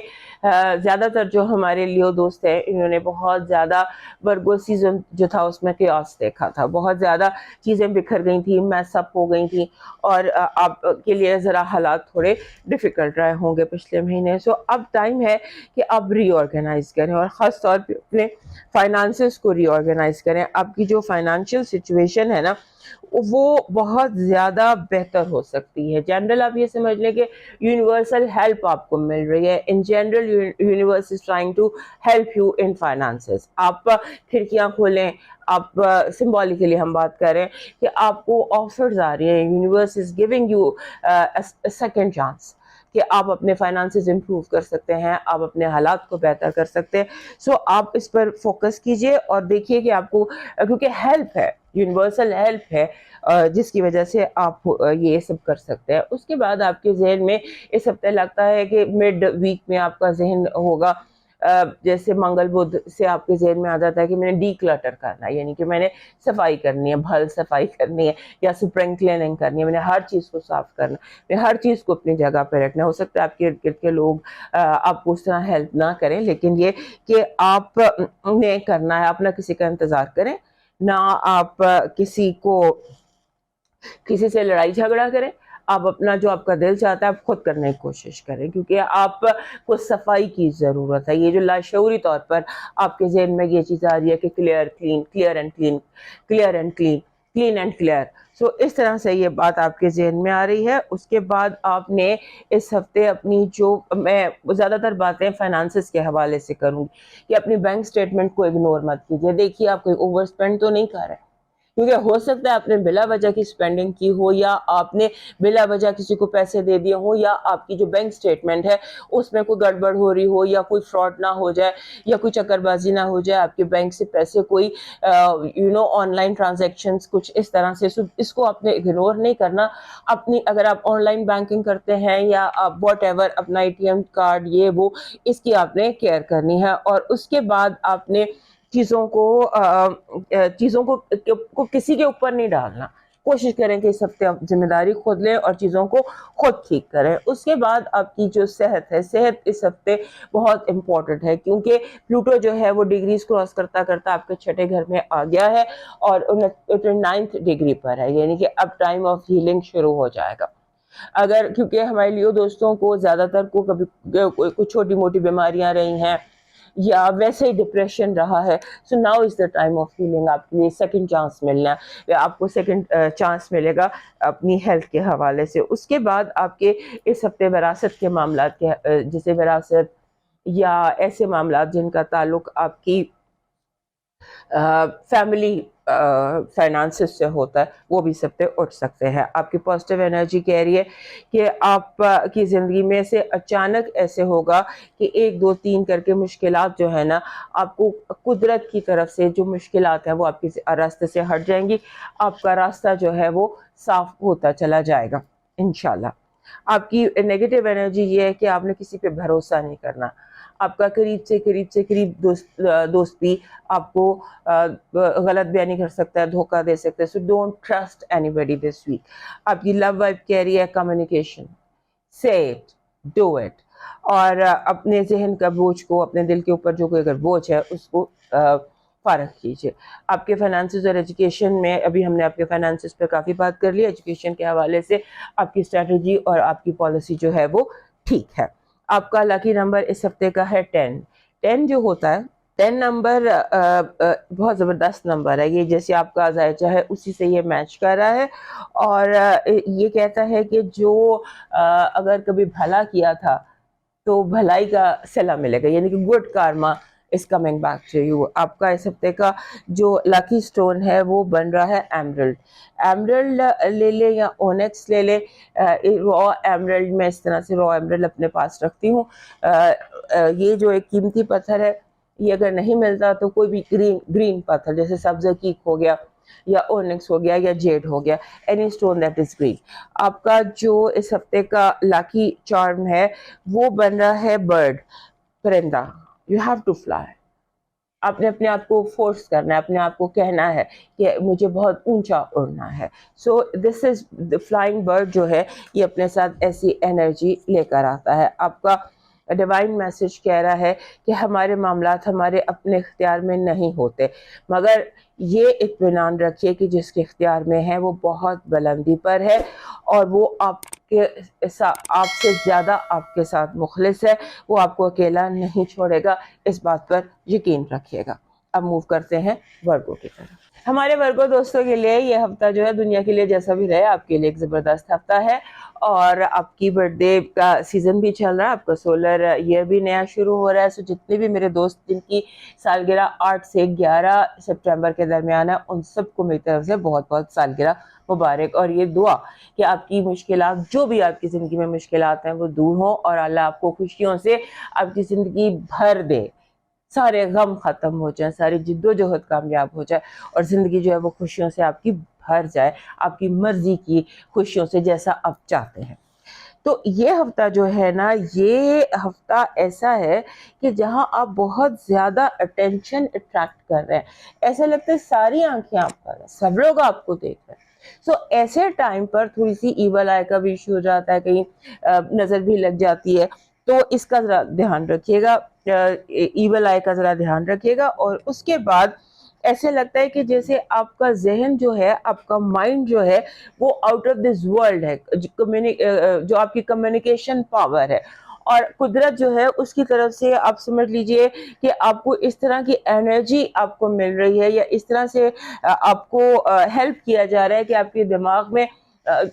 زیادہ تر جو ہمارے لیو دوست ہیں انہوں نے بہت زیادہ ورگو سیزن جو تھا اس میں کیوس دیکھا تھا، بہت زیادہ چیزیں بکھر گئی تھیں، میس اپ ہو گئی تھیں، اور آپ کے لیے ذرا حالات تھوڑے ڈیفیکلٹ رہے ہوں گے پچھلے مہینے. سو اب ٹائم ہے کہ آپ ری آرگنائز کریں، اور خاص طور پہ اپنے فائنانسز کو ری آرگنائز کریں. آپ کی جو فائنانشیل سچویشن ہے نا وہ بہت زیادہ بہتر ہو سکتی ہے. جنرل آپ یہ سمجھ لیں کہ یونیورسل ہیلپ آپ کو مل رہی ہے. In general universe is trying to help you in finances. آپ کھڑکیاں کھولیں, آپ سمبولیکلی ہم بات کر رہے ہیں کہ آپ کو آفرز آ رہی ہیں, universe is giving you second chance کہ آپ اپنے فائنانسز امپروو کر سکتے ہیں, آپ اپنے حالات کو بہتر کر سکتے ہیں. سو آپ اس پر فوکس کیجئے اور دیکھیے کہ آپ کو, کیونکہ ہیلپ ہے, یونیورسل ہیلپ ہے, جس کی وجہ سے آپ یہ سب کر سکتے ہیں. اس کے بعد آپ کے ذہن میں اس ہفتے لگتا ہے کہ مڈ ویک میں آپ کا ذہن ہوگا, جیسے منگل بدھ سے آپ کے ذہن میں آ جاتا ہے کہ میں نے ڈی کلٹر کرنا ہے, یعنی کہ میں نے صفائی کرنی ہے, بھل صفائی کرنی ہے یا سپرنگ کلیننگ کرنی ہے, میں نے ہر چیز کو صاف کرنا ہے, میں ہر چیز کو اپنی جگہ پہ رکھنا ہے. ہو سکتا ہے آپ کے ارد گرد کے لوگ آپ کو اس طرح ہیلپ نہ کریں, لیکن یہ کہ آپ نے کرنا ہے, آپ نہ کسی کا انتظار کریں, نہ آپ کسی سے لڑائی جھگڑا کریں. آپ اپنا جو آپ کا دل چاہتا ہے آپ خود کرنے کی کوشش کریں, کیونکہ آپ کو صفائی کی ضرورت ہے. یہ جو لاشعوری طور پر آپ کے ذہن میں یہ چیز آ رہی ہے کہ clear clean, clear and clean, clear and clean, clean and clear, so اس طرح سے یہ بات آپ کے ذہن میں آ رہی ہے. اس کے بعد آپ نے اس ہفتے اپنی جو, میں زیادہ تر باتیں فائنانسز کے حوالے سے کروں گی, کہ اپنی بینک سٹیٹمنٹ کو اگنور مت کیجیے. دیکھیے آپ کوئی اوور اسپینڈ تو نہیں کر رہے, کیونکہ ہو سکتا ہے آپ نے بلا وجہ کی سپینڈنگ کی ہو, یا آپ نے بلا وجہ کسی کو پیسے دے دیے ہو, یا آپ کی جو بینک سٹیٹمنٹ ہے اس میں کوئی گڑبڑ ہو رہی ہو, یا کوئی فراڈ نہ ہو جائے, یا کوئی چکر بازی نہ ہو جائے, آپ کے بینک سے پیسے کوئی آن لائن ٹرانزیکشنز کچھ اس طرح سے. اس کو آپ نے اگنور نہیں کرنا. اپنی, اگر آپ آن لائن بینکنگ کرتے ہیں یا آپ واٹ ایور اپنا اے ٹی ایم کارڈ یہ وہ, اس کی آپ نے کیئر کرنی ہے. اور اس کے بعد آپ نے چیزوں کو کسی کے اوپر نہیں ڈالنا. کوشش کریں کہ اس ہفتے آپ ذمہ داری خود لیں اور چیزوں کو خود ٹھیک کریں. اس کے بعد آپ کی جو صحت ہے, صحت اس ہفتے بہت امپورٹنٹ ہے, کیونکہ پلوٹو جو ہے وہ ڈگریز کراس کرتا کرتا آپ کے 6 گھر میں آ گیا ہے اور 29 ڈگری پر ہے, یعنی کہ اب ٹائم آف ہیلنگ شروع ہو جائے گا. اگر, کیونکہ ہمارے لیے دوستوں کو زیادہ تر کو کبھی کوئی چھوٹی موٹی بیماریاں رہی ہیں یا ویسے ہی ڈپریشن رہا ہے, so now is the time of healing. آپ کے لیے سیکنڈ چانس ملنا ہے, آپ کو سیکنڈ چانس ملے گا اپنی ہیلتھ کے حوالے سے. اس کے بعد آپ کے اس ہفتے وراثت کے معاملات کے, جسے وراثت یا ایسے معاملات جن کا تعلق آپ کی فیملی فائنانسز سے ہوتا ہے, وہ بھی سب پہ اٹھ سکتے ہیں. آپ کی پازیٹیو انرجی کہہ رہی ہے کہ آپ کی زندگی میں سے اچانک ایسے ہوگا کہ 1 2 3 کر کے مشکلات جو ہے نا, آپ کو قدرت کی طرف سے جو مشکلات ہیں وہ آپ کے راستے سے ہٹ جائیں گی. آپ کا راستہ جو ہے وہ صاف ہوتا چلا جائے گا انشاءاللہ. آپ کی نیگیٹو انرجی یہ ہے کہ آپ نے کسی پہ بھروسہ نہیں کرنا. آپ کا قریب سے قریب دوست بھی آپ کو غلط بیانی کر سکتا ہے, دھوکہ دے سکتا ہے. So don't trust anybody this week. آپ کی لو وائب کہہ رہی ہے کمیونیکیشن, سے اٹ, ڈو اٹ, اور اپنے ذہن کا بوجھ کو, اپنے دل کے اوپر جو کوئی اگر بوجھ ہے اس کو فارغ کیجیے. آپ کے فائنانسز اور ایجوکیشن میں, ابھی ہم نے آپ کے فائنانسز پہ کافی بات کر لی, ایجوکیشن کے حوالے سے آپ کی اسٹریٹجی اور آپ کی پالیسی جو ہے وہ ٹھیک ہے. آپ کا لکی نمبر اس ہفتے کا ہے 10. 10 جو ہوتا ہے, 10 نمبر بہت زبردست نمبر ہے. یہ جیسے آپ کا ذائچہ ہے اسی سے یہ میچ کر رہا ہے, اور یہ کہتا ہے کہ جو اگر کبھی بھلا کیا تھا تو بھلائی کا صلہ ملے گا, یعنی کہ good karma is coming back to you. آپ کا اس ہفتے کا جو لکی سٹون ہے وہ بن رہا ہے ایمرلڈ. ایمرلڈ لے لے یا اونیکس لے لے, را ایمرلڈ, میں اس طرح سے را ایمرلڈ اپنے پاس رکھتی ہوں. یہ جو ایک قیمتی پتھر ہے, یہ اگر نہیں ملتا تو کوئی بھی گرین پتھر جیسے سبزہ کیک ہو گیا یا اونکس ہو گیا یا جیڈ ہو گیا, any stone that is green. آپ کا جو اس ہفتے کا لاکی چارم ہے وہ بن رہا ہے برڈ, پرندہ. You have to fly. آپ نے اپنے آپ کو فورس کرنا ہے, اپنے آپ کو کہنا ہے کہ مجھے بہت اونچا اڑنا ہے. سو دس از فلائنگ برڈ جو ہے یہ اپنے ساتھ ایسی انرجی لے کر آتا ہے. آپ کا ڈیوائن میسج کہہ رہا ہے کہ ہمارے معاملات ہمارے اپنے اختیار میں نہیں ہوتے, مگر یہ اطمینان رکھیے کہ جس کے اختیار میں ہے وہ بہت بلندی پر ہے, اور وہ آپ سے زیادہ آپ کے ساتھ مخلص ہے. وہ آپ کو اکیلا نہیں چھوڑے گا, اس بات پر یقین رکھیے گا. اب موو کرتے ہیں ورگو کی طرف. ہمارے ورگو دوستوں کے لیے یہ ہفتہ جو ہے دنیا کے لیے جیسا بھی رہے آپ کے لیے ایک زبردست ہفتہ ہے, اور آپ کی برتھ ڈے کا سیزن بھی چل رہا ہے, آپ کا سولر ایئر بھی نیا شروع ہو رہا ہے. سو جتنے بھی میرے دوست جن کی سالگرہ 8 سے 11 سپٹمبر کے درمیان ہے, ان سب کو میری طرف سے بہت بہت سالگرہ مبارک, اور یہ دعا کہ آپ کی مشکلات, جو بھی آپ کی زندگی میں مشکلات ہیں, وہ دور ہوں اور اللہ آپ کو خوشیوں سے آپ کی زندگی بھر دے, سارے غم ختم ہو جائیں, ساری جد و جہد کامیاب ہو جائے, اور زندگی جو ہے وہ خوشیوں سے آپ کی بھر جائے, آپ کی مرضی کی خوشیوں سے جیسا آپ چاہتے ہیں. تو یہ ہفتہ جو ہے نا, یہ ہفتہ ایسا ہے کہ جہاں آپ بہت زیادہ اٹینشن اٹریکٹ کر رہے ہیں, ایسا لگتا ہے ساری آنکھیں آپ پر ہیں, سب لوگ آپ کو دیکھ رہے ہیں. سو ایسے ٹائم پر تھوڑی سی ایول آئی کا بھی ایشو ہو جاتا ہے, کہیں نظر بھی لگ جاتی ہے, تو اس کا ذرا دھیان رکھیے گا, ایول آئی کا ذرا دھیان رکھیے گا. اور اس کے بعد ایسے لگتا ہے کہ جیسے آپ کا ذہن جو ہے, آپ کا مائنڈ جو ہے, وہ آؤٹ آف دس ورلڈ ہے, جو آپ کی کمیونیکیشن پاور ہے, اور قدرت جو ہے اس کی طرف سے آپ سمجھ لیجئے کہ آپ کو اس طرح کی انرجی آپ کو مل رہی ہے, یا اس طرح سے آپ کو ہیلپ کیا جا رہا ہے کہ آپ کے دماغ میں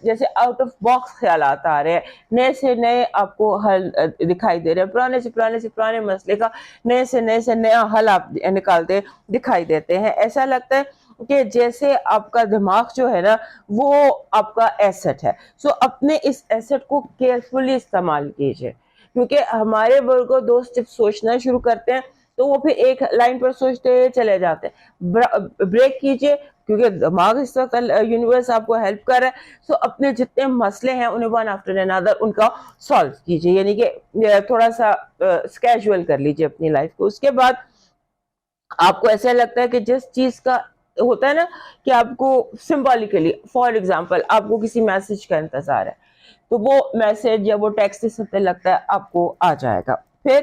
جیسے آؤٹ آف باکس خیالات آ رہے ہیں, نئے سے نئے آپ کو حل دکھائی دے رہے ہیں, پرانے سے پرانے مسئلے کا نئے سے نیا حل آپ نکالتے دکھائی دیتے ہیں. ایسا لگتا ہے کہ جیسے آپ کا دماغ جو ہے نا, وہ آپ کا ایسٹ ہے. سو اپنے اس ایسٹ کو کیئرفلی استعمال کیجئے, کیونکہ ہمارے ورگو دوست جب سوچنا شروع کرتے ہیں تو وہ پھر ایک لائن پر سوچتے چلے جاتے ہیں. بریک کیجئے, کیونکہ دماغ اس وقت یونیورس آپ کو ہیلپ کر رہا ہے. سو اپنے جتنے مسئلے ہیں انہیں ون آفٹر انادر ان کا سالو کیجئے, یعنی کہ تھوڑا سا اسکیجول کر لیجئے اپنی لائف کو. اس کے بعد آپ کو ایسا لگتا ہے کہ جس چیز کا ہوتا ہے نا کہ آپ کو سمبولیکلی, فار ایگزامپل آپ کو کسی میسج کا انتظار ہے, تو وہ میسج یا وہ ٹیکسٹ اس ہفتے لگتا ہے آپ کو آ جائے گا. پھر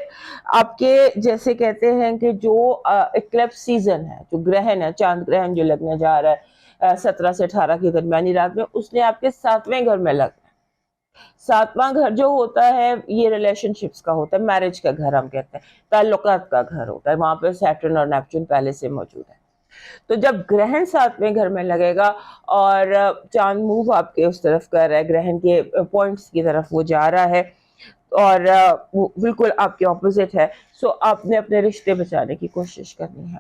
آپ کے جیسے کہتے ہیں کہ جو ایکلپس سیزن ہے, جو گرہن ہے, چاند گرہن جو لگنے جا رہا ہے 17 سے 18 کی درمیانی رات میں, اس نے آپ کے 7ویں گھر میں لگنا ہے. 7واں گھر جو ہوتا ہے یہ ریلیشن شپس کا ہوتا ہے, میرج کا گھر ہم کہتے ہیں, تعلقات کا گھر ہوتا ہے, وہاں پہ سیٹرن اور نیپچون پہلے سے موجود ہے. تو جب گرہن 7ویں گھر میں لگے گا اور چاند موو آپ کے اس طرف کر رہا ہے, گرہن کے پوائنٹس کی طرف وہ جا رہا ہے, اور بالکل آپ کے اپوزٹ ہے, سو آپ نے اپنے رشتے بچانے کی کوشش کرنی ہے.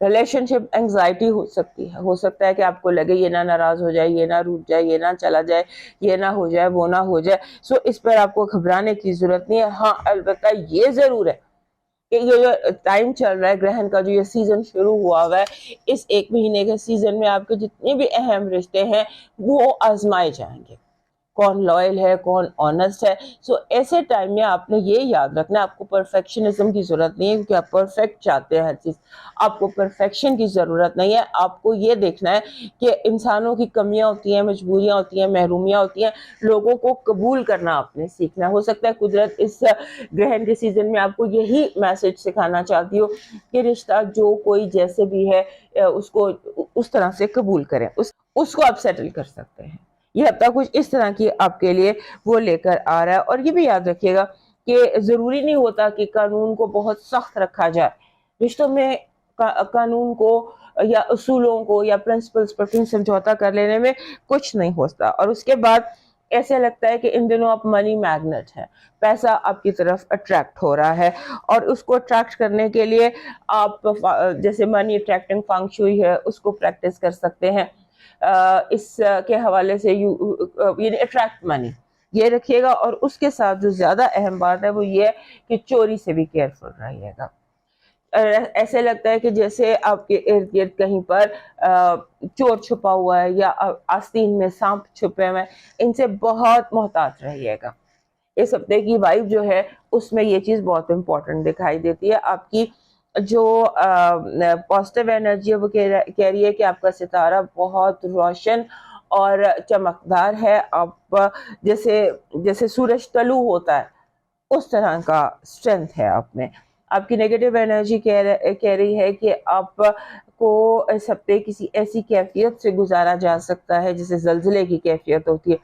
ریلیشن شپ انگزائٹی ہو سکتی ہے, ہو سکتا ہے کہ آپ کو لگے یہ نہ ناراض ہو جائے, یہ نہ روٹ جائے, یہ نہ چلا جائے, یہ نہ ہو جائے, وہ نہ ہو جائے. سو اس پر آپ کو گھبرانے کی ضرورت نہیں ہے. ہاں البتہ یہ ضرور ہے کہ یہ جو ٹائم چل رہا ہے گرہن کا, جو یہ سیزن شروع ہوا ہے, اس 1 مہینے کے سیزن میں آپ کے جتنے بھی اہم رشتے ہیں وہ آزمائے جائیں گے. کون لائل ہے, کون آنسٹ ہے. سو ایسے ٹائم میں آپ نے یہ یاد رکھنا, آپ کو پرفیکشنزم کی ضرورت نہیں ہے, کیونکہ آپ پرفیکٹ چاہتے ہیں ہر چیز. آپ کو پرفیکشن کی ضرورت نہیں ہے. آپ کو یہ دیکھنا ہے کہ انسانوں کی کمیاں ہوتی ہیں, مجبوریاں ہوتی ہیں, محرومیاں ہوتی ہیں, لوگوں کو قبول کرنا آپ نے سیکھنا. ہو سکتا ہے قدرت اس گرہن کے سیزن میں آپ کو یہی میسج سکھانا چاہتی ہو کہ رشتہ جو کوئی جیسے بھی ہے اس کو اس طرح سے قبول کریں, اس کو آپ سیٹل کر سکتے ہیں. یہ ہفتہ کچھ اس طرح کی آپ کے لیے وہ لے کر آ رہا ہے. اور یہ بھی یاد رکھیے گا کہ ضروری نہیں ہوتا کہ قانون کو بہت سخت رکھا جائے. رشتوں میں قانون کو یا اصولوں کو یا پرنسپلز پر سمجھوتا کر لینے میں کچھ نہیں ہوتا. اور اس کے بعد ایسے لگتا ہے کہ ان دنوں آپ منی میگنٹ ہیں, پیسہ آپ کی طرف اٹریکٹ ہو رہا ہے, اور اس کو اٹریکٹ کرنے کے لیے آپ جیسے منی اٹریکٹنگ فنگ شوئی ہے اس کو پریکٹس کر سکتے ہیں. اس کے حوالے سے یعنی اٹریکٹ منی یہ رکھیے گا. اور اس کے ساتھ جو زیادہ اہم بات ہے وہ یہ ہے کہ چوری سے بھی کیئرفل رہیے گا. ایسے لگتا ہے کہ جیسے آپ کے ارد گرد کہیں پر چور چھپا ہوا ہے, یا آستین میں سانپ چھپے ہوئے ہیں, ان سے بہت محتاط رہیے گا. اس ہفتے کی وائب جو ہے اس میں یہ چیز بہت امپورٹنٹ دکھائی دیتی ہے. آپ کی جو پازیٹیو انرجی ہے وہ کہہ رہی ہے کہ آپ کا ستارہ بہت روشن اور چمکدار ہے. آپ جیسے سورج طلوع ہوتا ہے اس طرح کا اسٹرینتھ ہے آپ میں. آپ کی نیگیٹو انرجی کہہ رہی ہے کہ آپ کو اس ہفتے کسی ایسی کیفیت سے گزارا جا سکتا ہے جیسے زلزلے کی کیفیت ہوتی ہے,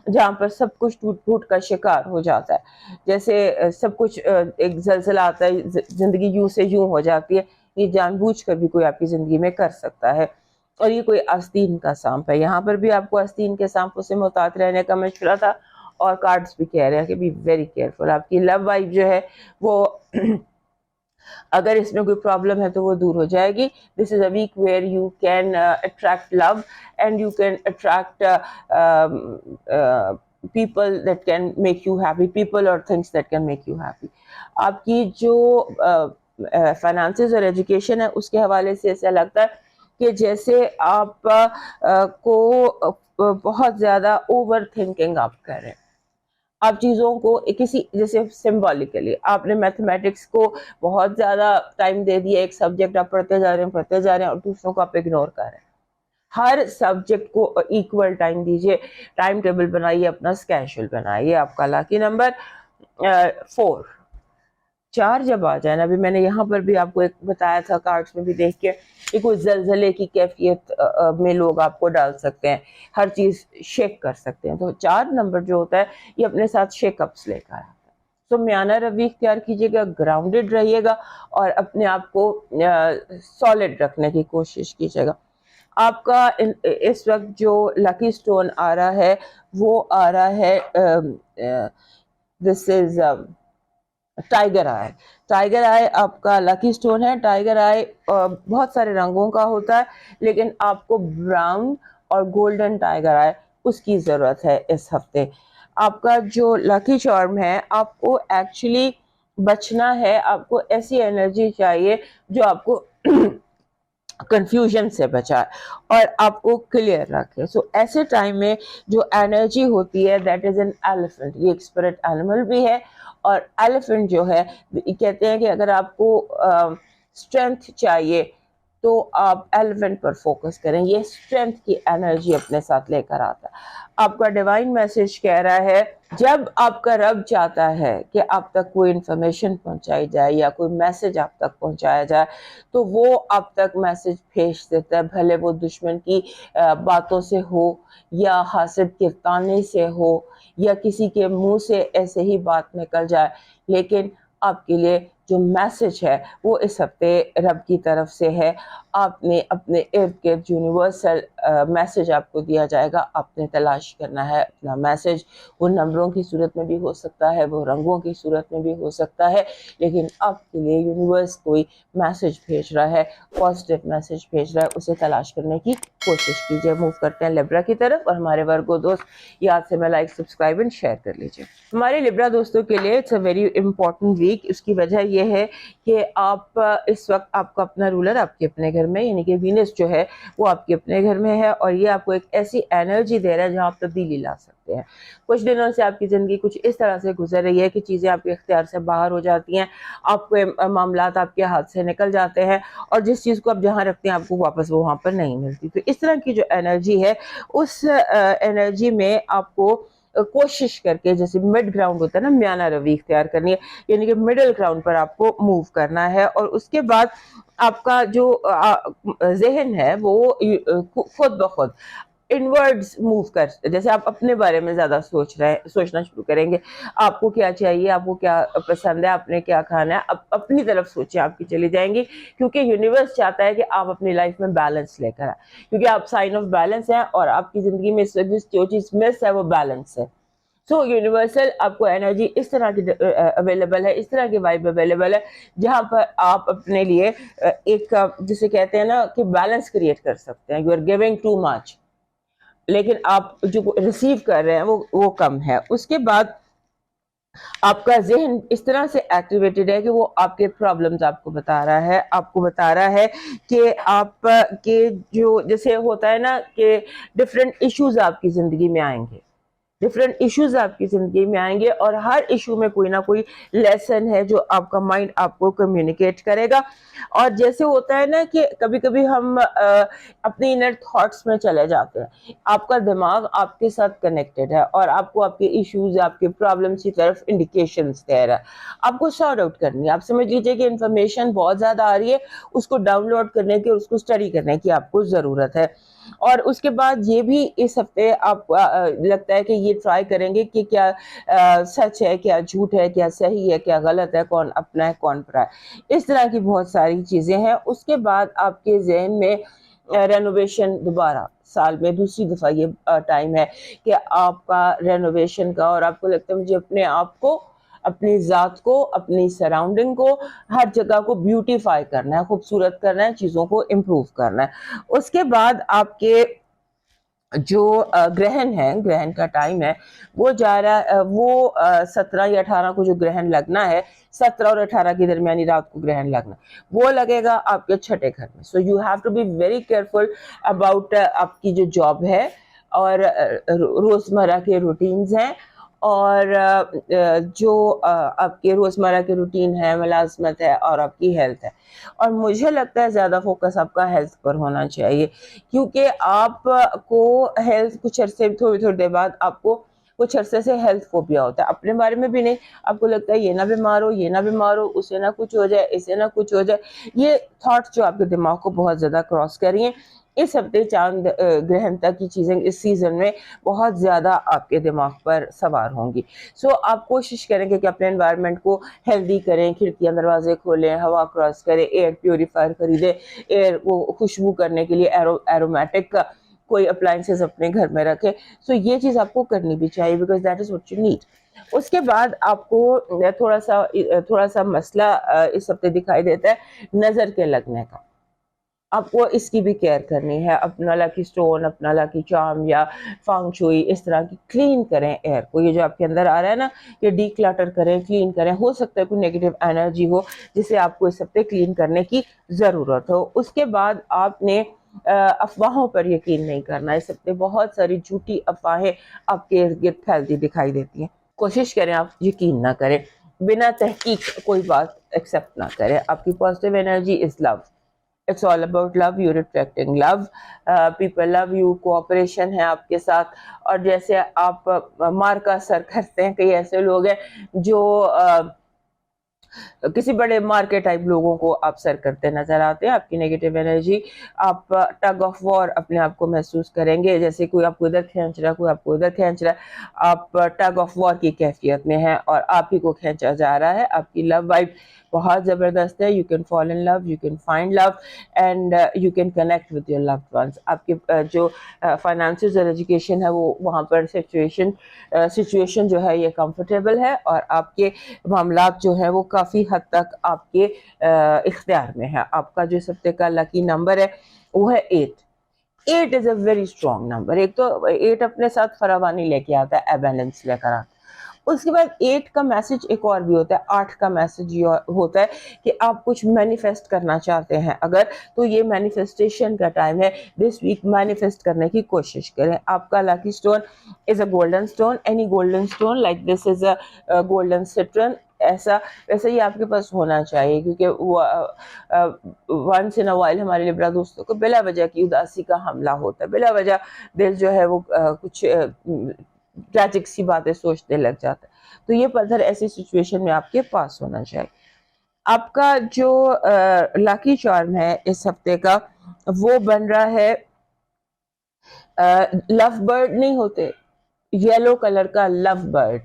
جہاں پر سب کچھ ٹوٹ پھوٹ کا شکار ہو جاتا ہے. جیسے سب کچھ ایک زلزلہ آتا ہے, زندگی یوں سے یوں ہو جاتی ہے, یہ جان بوجھ کر بھی کوئی آپ کی زندگی میں کر سکتا ہے. اور یہ کوئی آستین کا سانپ ہے. یہاں پر بھی آپ کو آستین کے سانپوں سے محتاط رہنے کا مشورہ تھا, اور کارڈز بھی کہہ رہے ہیں کہ بی ویری کیئرفل. آپ کی لو وائف جو ہے وہ اگر اس میں کوئی پرابلم ہے تو وہ دور ہو جائے گی. This is a week where you can attract love and you can attract people that can make you happy, people or things that can make you happy. آپ کی جو فائنانسز اور ایجوکیشن ہے اس کے حوالے سے ایسا لگتا ہے کہ جیسے آپ کو بہت زیادہ اوور تھنکنگ آپ کر رہے ہیں. آپ چیزوں کو کسی جیسے سمبولیکلی آپ نے میتھمیٹکس کو بہت زیادہ ٹائم دے دیا, ایک سبجیکٹ آپ پڑھتے جا رہے ہیں اور دوسروں کو آپ اگنور کر رہے ہیں. ہر سبجیکٹ کو ایکول ٹائم دیجیے, ٹائم ٹیبل بنائیے, اپنا اسکیجول بنائیے. آپ کا لاکی نمبر 4 جب آ جائے نا, ابھی میں نے یہاں پر بھی آپ کو ایک بتایا تھا کارڈز میں بھی دیکھ کے کہ کوئی زلزلے کی کیفیت میں لوگ آپ کو ڈال سکتے ہیں, ہر چیز شیک کر سکتے ہیں. تو 4 نمبر جو ہوتا ہے یہ اپنے ساتھ شیک اپس لے کر آتا ہے. تو میانہ روی اختیار کیجیے گا, گراؤنڈڈ رہیے گا اور اپنے آپ کو سالڈ رکھنے کی کوشش کیجیے گا. آپ کا اس وقت جو لکی سٹون آ رہا ہے وہ آ رہا ہے دس از ٹائیگر آئے. ٹائیگر آئے آپ کا لکی سٹون ہے. ٹائیگر آئے بہت سارے رنگوں کا ہوتا ہے, لیکن آپ کو براؤن اور گولڈن ٹائیگر آئے اس کی ضرورت ہے اس ہفتے. آپ کا جو لکی چارم ہے, آپ کو ایکچولی بچنا ہے, آپ کو ایسی انرجی چاہیے جو آپ کو کنفیوژن سے بچائے اور آپ کو کلیئر رکھے. سو ایسے ٹائم میں جو انرجی ہوتی ہے دیٹ از این ایلیفنٹ. یہ ایک اسپرٹ اینیمل بھی ہے, اور ایلیفنٹ جو ہے کہتے ہیں کہ اگر آپ کو اسٹرینتھ چاہیے تو آپ ایلیفنٹ پر فوکس کریں. یہ اسٹرینتھ کی انرجی اپنے ساتھ لے کر آتا ہے. آپ کا ڈیوائن میسج کہہ رہا ہے جب آپ کا رب چاہتا ہے کہ آپ تک کوئی انفارمیشن پہنچائی جائے یا کوئی میسج آپ تک پہنچایا جائے تو وہ آپ تک میسج بھیج دیتا ہے, بھلے وہ دشمن کی باتوں سے ہو یا حاسد کے طانے سے ہو یا کسی کے منہ سے ایسے ہی بات نکل جائے. لیکن آپ کے لیے جو میسج ہے وہ اس ہفتے رب کی طرف سے ہے. آپ نے اپنے ارد گرد یونیورسل میسج آپ کو دیا جائے گا, آپ نے تلاش کرنا ہے اپنا میسج. وہ نمبروں کی صورت میں بھی ہو سکتا ہے, وہ رنگوں کی صورت میں بھی ہو سکتا ہے, لیکن آپ کے لیے یونیورس کوئی میسج بھیج رہا ہے, پازیٹیو میسج بھیج رہا ہے. اسے تلاش کرنے کی کوشش کیجیے. موو کرتے ہیں لیبرا کی طرف, اور ہمارے ورگو دوست یاد سے میں لائک, سبسکرائب اینڈ شیئر کر لیجیے. ہمارے لیبرا دوستوں کے لیے it's a very important week. اس کی وجہ یہ ہے کہ آپ اس وقت آپ کا اپنا رولر آپ کے اپنے گھر میں یعنی کہ وینس جو ہے وہ آپ کے اپنے گھر میں ہے, اور یہ آپ کو ایک ایسی انرجی دے رہا ہے جہاں آپ تبدیلی لا سکتے ہیں. کچھ دنوں سے آپ کی زندگی کچھ اس طرح سے گزر رہی ہے کہ چیزیں آپ کے اختیار سے باہر ہو جاتی ہیں, آپ کے معاملات آپ کے ہاتھ سے نکل جاتے ہیں, اور جس چیز کو آپ جہاں رکھتے ہیں آپ کو واپس وہ وہاں پر نہیں ملتی. تو اس طرح کی جو انرجی ہے اس انرجی میں آپ کو کوشش کر کے, جیسے مڈ گراؤنڈ ہوتا ہے نا, میانہ روی اختیار کرنی ہے, یعنی کہ مڈل گراؤنڈ پر آپ کو موو کرنا ہے. اور اس کے بعد آپ کا جو ذہن ہے وہ خود بخود انورڈز موو کر, جیسے آپ اپنے بارے میں زیادہ سوچنا شروع کریں گے. آپ کو کیا چاہیے, آپ کو کیا پسند ہے, آپ نے کیا کھانا ہے, اپنی طرف سوچیں آپ کی چلی جائیں گی, کیونکہ یونیورس چاہتا ہے کہ آپ اپنی لائف میں بیلنس لے کر آئیں, کیونکہ آپ سائن آف بیلنس ہیں اور آپ کی زندگی میں جو چیز مس ہے وہ بیلنس ہے. سو یونیورسل آپ کو انرجی اس طرح کی اویلیبل ہے, اس طرح کی وائب اویلیبل ہے جہاں پر آپ اپنے لیے ایک جسے کہتے ہیں نا کہ بیلنس کریٹ کر سکتے ہیں. You are giving too much, لیکن آپ جو ریسیو کر رہے ہیں وہ کم ہے. اس کے بعد آپ کا ذہن اس طرح سے ایکٹیویٹڈ ہے کہ وہ آپ کے پرابلمز آپ کو بتا رہا ہے کہ آپ کے جو جیسے ہوتا ہے نا کہ ڈفرینٹ ایشوز آپ کی زندگی میں آئیں گے, اور ہر ایشو میں کوئی نہ کوئی لیسن ہے جو آپ کا مائنڈ آپ کو کمیونیکیٹ کرے گا. اور جیسے ہوتا ہے نا کہ کبھی کبھی ہم اپنی انر تھاٹس میں چلے جاتے ہیں, آپ کا دماغ آپ کے ساتھ کنیکٹڈ ہے اور آپ کو آپ کے ایشوز, آپ کے پرابلمس کی طرف انڈیکیشنز دے رہا ہے. آپ کو سارٹ آؤٹ کرنی ہے. آپ سمجھ لیجیے کہ انفارمیشن بہت زیادہ آ رہی ہے, اس کو ڈاؤن لوڈ کرنے کی اور اس کو اسٹڈی کرنے کی آپ کو ضرورت ہے. اور اس کے بعد یہ بھی اس ہفتے آپ لگتا ہے کہ یہ ٹرائی کریں گے کہ کیا سچ ہے، کیا جھوٹ ہے، کیا صحیح ہے، کیا غلط ہے، کون اپنا ہے کون پرا ہے، اس طرح کی بہت ساری چیزیں ہیں۔ اس کے بعد آپ کے ذہن میں رینوویشن، دوبارہ سال میں دوسری دفعہ یہ ٹائم ہے کہ آپ کا رینوویشن کا، اور آپ کو لگتا ہے مجھے اپنے آپ کو، اپنی ذات کو، اپنی سراؤنڈنگ کو، ہر جگہ کو بیوٹیفائی کرنا ہے، خوبصورت کرنا ہے، چیزوں کو امپروو کرنا ہے۔ اس کے بعد آپ کے جو گرہن ہے، گرہن کا ٹائم ہے، وہ جا رہا ہے، وہ 17 یا 18 کو جو گرہن لگنا ہے، 17 اور 18 کی درمیانی رات کو گرہن لگنا، وہ لگے گا آپ کے چھٹے گھر میں۔ So you have to be very careful about آپ کی جو جاب ہے، اور روزمرہ کے روٹینز ہیں، اور جو آپ کے روزمرہ کے روٹین ہے، ملازمت ہے، اور آپ کی ہیلتھ ہے۔ اور مجھے لگتا ہے زیادہ فوکس آپ کا ہیلتھ پر ہونا چاہیے، کیونکہ آپ کو ہیلتھ کچھ عرصے، تھوڑی تھوڑی دیر بعد آپ کو کچھ عرصے سے ہیلتھ فوبیا ہوتا ہے، اپنے بارے میں بھی نہیں، آپ کو لگتا ہے یہ نہ بیمار ہو، یہ نہ بیمار ہو، اسے نہ کچھ ہو جائے، اسے نہ کچھ ہو جائے۔ یہ تھاٹس جو آپ کے دماغ کو بہت زیادہ کراس کر رہی ہیں، اس ہفتے چاند گرہن تک کی چیزیں اس سیزن میں بہت زیادہ آپ کے دماغ پر سوار ہوں گی۔ سو آپ کوشش کریں کہ اپنے انوائرمنٹ کو ہیلدی کریں، کھڑکیاں دروازے کھولیں، ہوا کراس کریں، ایئر پیوریفائر خریدیں، ایئر کو خوشبو کرنے کے لیے ایرومیٹک کا کوئی اپلائنسز اپنے گھر میں رکھے۔ سو یہ چیز آپ کو کرنی بھی چاہیے، because that is what you need. اس کے بعد آپ کو تھوڑا سا مسئلہ اس ہفتے دکھائی دیتا ہے نظر کے لگنے کا۔ آپ کو اس کی بھی کیئر کرنی ہے، اپنا لکی سٹون، اپنا لکی چارم یا فانگ شوئی، اس طرح کی کلین کریں ایئر کو۔ یہ جو آپ کے اندر آ رہا ہے نا، یہ ڈی کلٹر کریں، کلین کریں۔ ہو سکتا ہے کوئی نیگیٹو انرجی ہو جسے آپ کو اس ہفتے کلین کرنے کی ضرورت ہو۔ اس کے بعد آپ نے افواہوں پر یقین نہیں کرنا۔ اس ہفتے بہت ساری جھوٹی افواہیں آپ کے ارد گرد پھیلتی دکھائی دیتی ہیں، کوشش کریں آپ یقین نہ کریں، بنا تحقیق کوئی بات ایکسیپٹ نہ کریں۔ آپ کی positive energy is love, It's all about love, you're attracting love, people love you, cooperation ہے آپ کے ساتھ۔ اور جیسے آپ مار کا اثر کرتے ہیں، کئی ایسے لوگ ہیں جو کسی بڑے مارکیٹ ٹائپ لوگوں کو آپ سر کرتے نظر آتے ہیں۔ آپ کی نیگیٹو انرجی، آپ ٹگ آف وار اپنے آپ کو محسوس کریں گے، جیسے کوئی آپ کو ادھر کھینچ رہا ہے، کوئی آپ کو ادھر کھینچ رہا ہے، آپ ٹگ آف وار کی کیفیت میں ہیں اور آپ ہی کو کھینچا جا رہا ہے۔ آپ کی لو وائب بہت زبردست ہے، you can fall in love, you can find love, and you can connect with your loved ones. آپ کے جو فائنانسز اور ایجوکیشن ہے، وہ وہاں پر سچویشن جو ہے یہ کمفرٹیبل ہے، اور آپ کے معاملات جو ہے وہ کافی حد تک آپ کے اختیار میں ہے۔ آپ کا جو سب کا لکی نمبر ہے وہ ہے 8۔ 8 از اے ویری اسٹرانگ نمبر۔ ایک تو 8 اپنے ساتھ فراوانی لے کے آتا ہے، ایبنڈنس لے کر آتا ہے۔ اس کے بعد 8 کا میسج ایک اور بھی ہوتا ہے، 8 کا میسج یہ ہوتا ہے کہ آپ کچھ مینیفیسٹ کرنا چاہتے ہیں اگر، تو یہ مینیفیسٹیشن کا ٹائم ہے۔ دس ویک مینیفیسٹ کرنے کی کوشش کریں۔ آپ کا lucky stone is a golden stone, any golden stone like this is a golden stone, ایسا ویسے ہی آپ کے پاس ہونا چاہیے، کیونکہ ونس ان اے وائل ہمارے لبرا دوستوں کو بلا وجہ کی اداسی کا حملہ ہوتا ہے، بلا وجہ دل جو ہے وہ کچھ ٹریجک سی باتیں سوچنے لگ جاتا ہے۔ تو یہ پتھر ایسی سچویشن میں آپ کے پاس ہونا چاہیے۔ آپ کا جو لاکی چارم ہے اس ہفتے کا، وہ بن رہا ہے لو برڈ نہیں ہوتے، یلو کلر کا lovebird,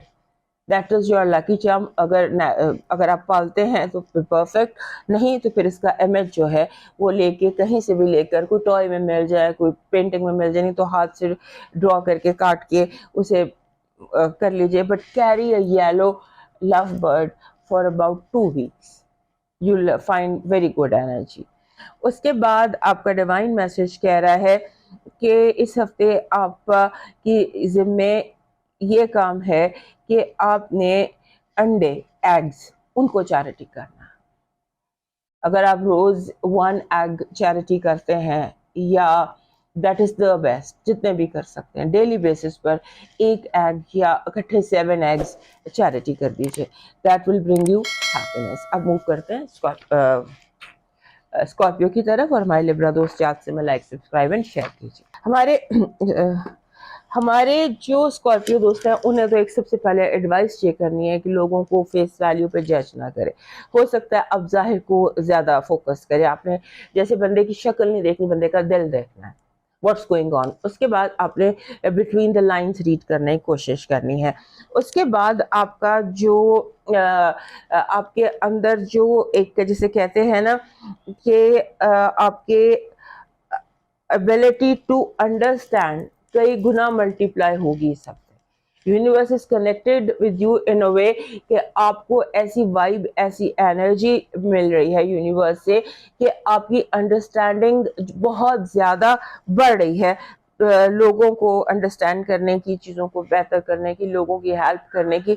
that is your lucky charm. اگر آپ پالتے ہیں تو پھر پرفیکٹ، نہیں تو پھر اس کا امیج جو ہے وہ لے کے کہیں سے بھی لے کر، کوئی ٹوائے میں مل جائے، کوئی پینٹنگ میں مل جائے، نہیں تو ہاتھ سے ڈرا کر کے کاٹ کے اسے کر لیجئے، but carry a yellow lovebird for about 2 weeks، you will find very good energy. اس کے بعد آپ کا ڈیوائن میسج کہہ رہا ہے کہ اس ہفتے آپ کی ذمے یہ کام ہے کہ آپ نے انڈے، ایگز، ان کو چیریٹی کرنا۔ اگر آپ روز 1 ایگ چیریٹی کرتے ہیں، یا دیٹ از دا بیسٹ، جتنے بھی کر سکتے ہیں ڈیلی بیسس پر 1 ایگ یا اکٹھے 7 ایگز چیریٹی کر دیجیے، that will bring you happiness. اب موو کرتے ہیں اسکارپیو کی طرف، اور ہمارے لبرا دوست یاد سے میں لائک، سبسکرائب اینڈ شیئر کیجیے۔ ہمارے جو اسکارپیو دوست ہیں انہیں تو ایک سب سے پہلے ایڈوائس یہ کرنی ہے کہ لوگوں کو فیس ویلیو پہ جج نہ کرے۔ ہو سکتا ہے اب ظاہر کو زیادہ فوکس کرے، آپ نے جیسے بندے کی شکل نہیں دیکھنی، بندے کا دل دیکھنا ہے۔ What's going on. اس کے بعد آپ نے بٹوین دا لائنس ریڈ کرنے کی کوشش کرنی ہے. اس کے بعد آپ کا جو آپ کے اندر جو ایک جسے کہتے ہیں نا کہ آپ کے ability to understand کئی گنا ملٹیپلائی ہوگی سب. Universe is connected with you in a way کہ آپ کو ایسی وائب ایسی انرجی مل رہی ہے یونیورس سے کہ آپ کی انڈرسٹینڈنگ بہت زیادہ بڑھ رہی ہے, لوگوں کو انڈرسٹینڈ کرنے کی, چیزوں کو بہتر کرنے کی, لوگوں کی ہیلپ کرنے کی,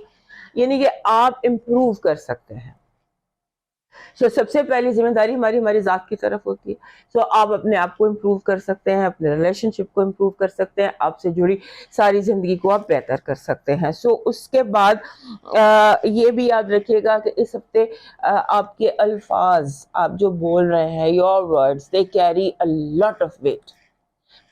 یعنی کہ آپ امپروو کر سکتے ہیں. سب سے پہلی ذمہ داری ہماری ذات کی طرف ہوتی ہے. آپ اپنے آپ کو امپروو کر سکتے ہیں, اپنے ریلیشن شپ کو امپروو کر سکتے ہیں, آپ سے جڑی ساری زندگی کو آپ بہتر کر سکتے ہیں. اس کے بعد یہ بھی یاد رکھیے گا کہ اس ہفتے آپ کے الفاظ, آپ جو بول رہے ہیں, your words they carry a lot of weight,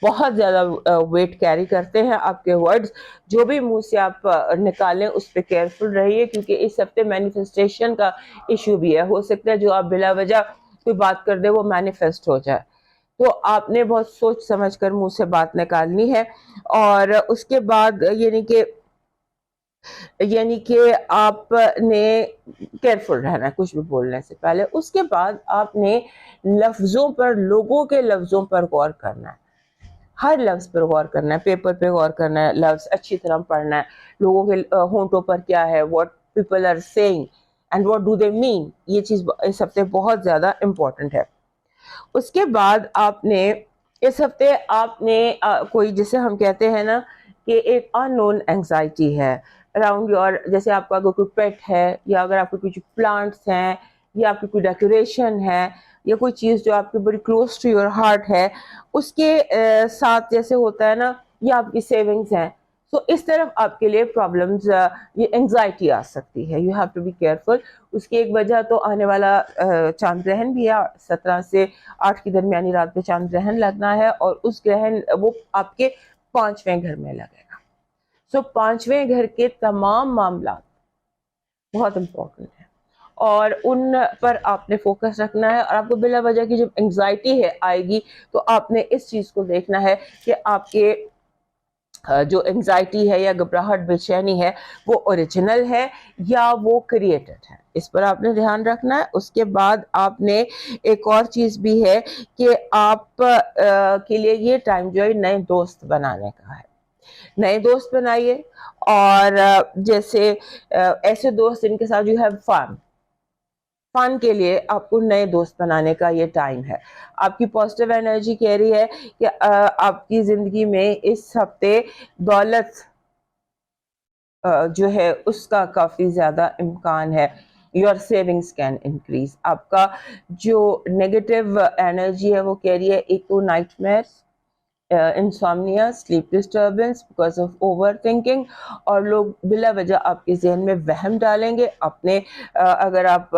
بہت زیادہ ویٹ کیری کرتے ہیں آپ کے ورڈز. جو بھی منہ سے آپ نکالیں اس پہ کیئرفل رہیے, کیونکہ اس ہفتے مینیفیسٹیشن کا ایشو بھی ہے. ہو سکتا ہے جو آپ بلا وجہ کوئی بات کر دے وہ مینیفیسٹ ہو جائے, تو آپ نے بہت سوچ سمجھ کر منہ سے بات نکالنی ہے. اور اس کے بعد یعنی کہ آپ نے کیئرفل رہنا ہے کچھ بھی بولنے سے پہلے. اس کے بعد آپ نے لفظوں پر, لوگوں کے لفظوں پر غور کرنا ہے, ہر لفظ پر غور کرنا ہے, پیپر پہ غور کرنا ہے, لفظ اچھی طرح پڑھنا ہے, لوگوں کے ہونٹوں پر کیا ہے, what people are seeing and what do they mean. یہ چیز اس ہفتے بہت زیادہ امپورٹنٹ ہے. اس کے بعد آپ نے اس ہفتے آپ نے کوئی جسے ہم کہتے ہیں نا کہ ایک ان نون اینگزائٹی ہے اراؤنڈ یور, جیسے آپ کا اگر کوئی پیٹ ہے, یا اگر آپ کے کچھ پلانٹس ہیں, یا آپ کی کوئی ڈیکوریشن ہے, یا کوئی چیز جو آپ کی بڑی کلوز ٹو یور ہارٹ ہے, اس کے ساتھ جیسے ہوتا ہے نا, یا آپ کی سیونگز ہیں, تو اس طرف آپ کے لیے پرابلمز, یہ انگزائٹی آ سکتی ہے. You have to be careful. اس کی ایک وجہ تو آنے والا چاند گرہن بھی ہے, 17 سے 8 کی درمیانی رات پہ چاند گرہن لگنا ہے, اور اس گرہن وہ آپ کے 5ویں گھر میں لگے گا. 5ویں گھر کے تمام معاملات بہت امپورٹنٹ ہیں, اور ان پر آپ نے فوکس رکھنا ہے. اور آپ کو بلا وجہ کی جب انگزائٹی ہے آئے گی تو آپ نے اس چیز کو دیکھنا ہے کہ آپ کے جو انگزائٹی ہے یا گھبراہٹ بے چینی ہے وہ اوریجنل ہے یا وہ کریٹڈ ہے. اس پر آپ نے دھیان رکھنا ہے. اس کے بعد آپ نے ایک اور چیز بھی ہے کہ آپ کے لیے یہ ٹائم جو ہے نئے دوست بنانے کا ہے. نئے دوست بنائیے, اور جیسے ایسے دوست جن کے ساتھ یو ہیو فن کے لیے آپ کو نئے دوست بنانے کا یہ ٹائم ہے. آپ کی پازیٹیو انرجی کہہ رہی ہے کہ آپ کی زندگی میں اس ہفتے دولت جو ہے اس کا کافی زیادہ امکان ہے. Your savings can increase. آپ کا جو نیگیٹو انرجی ہے وہ کہہ رہی ہے ایک تو night measures, انسومنیا, sleep disturbance because of over thinking, اور لوگ بلا وجہ آپ کے ذہن میں وہم ڈالیں گے. اپنے اگر آپ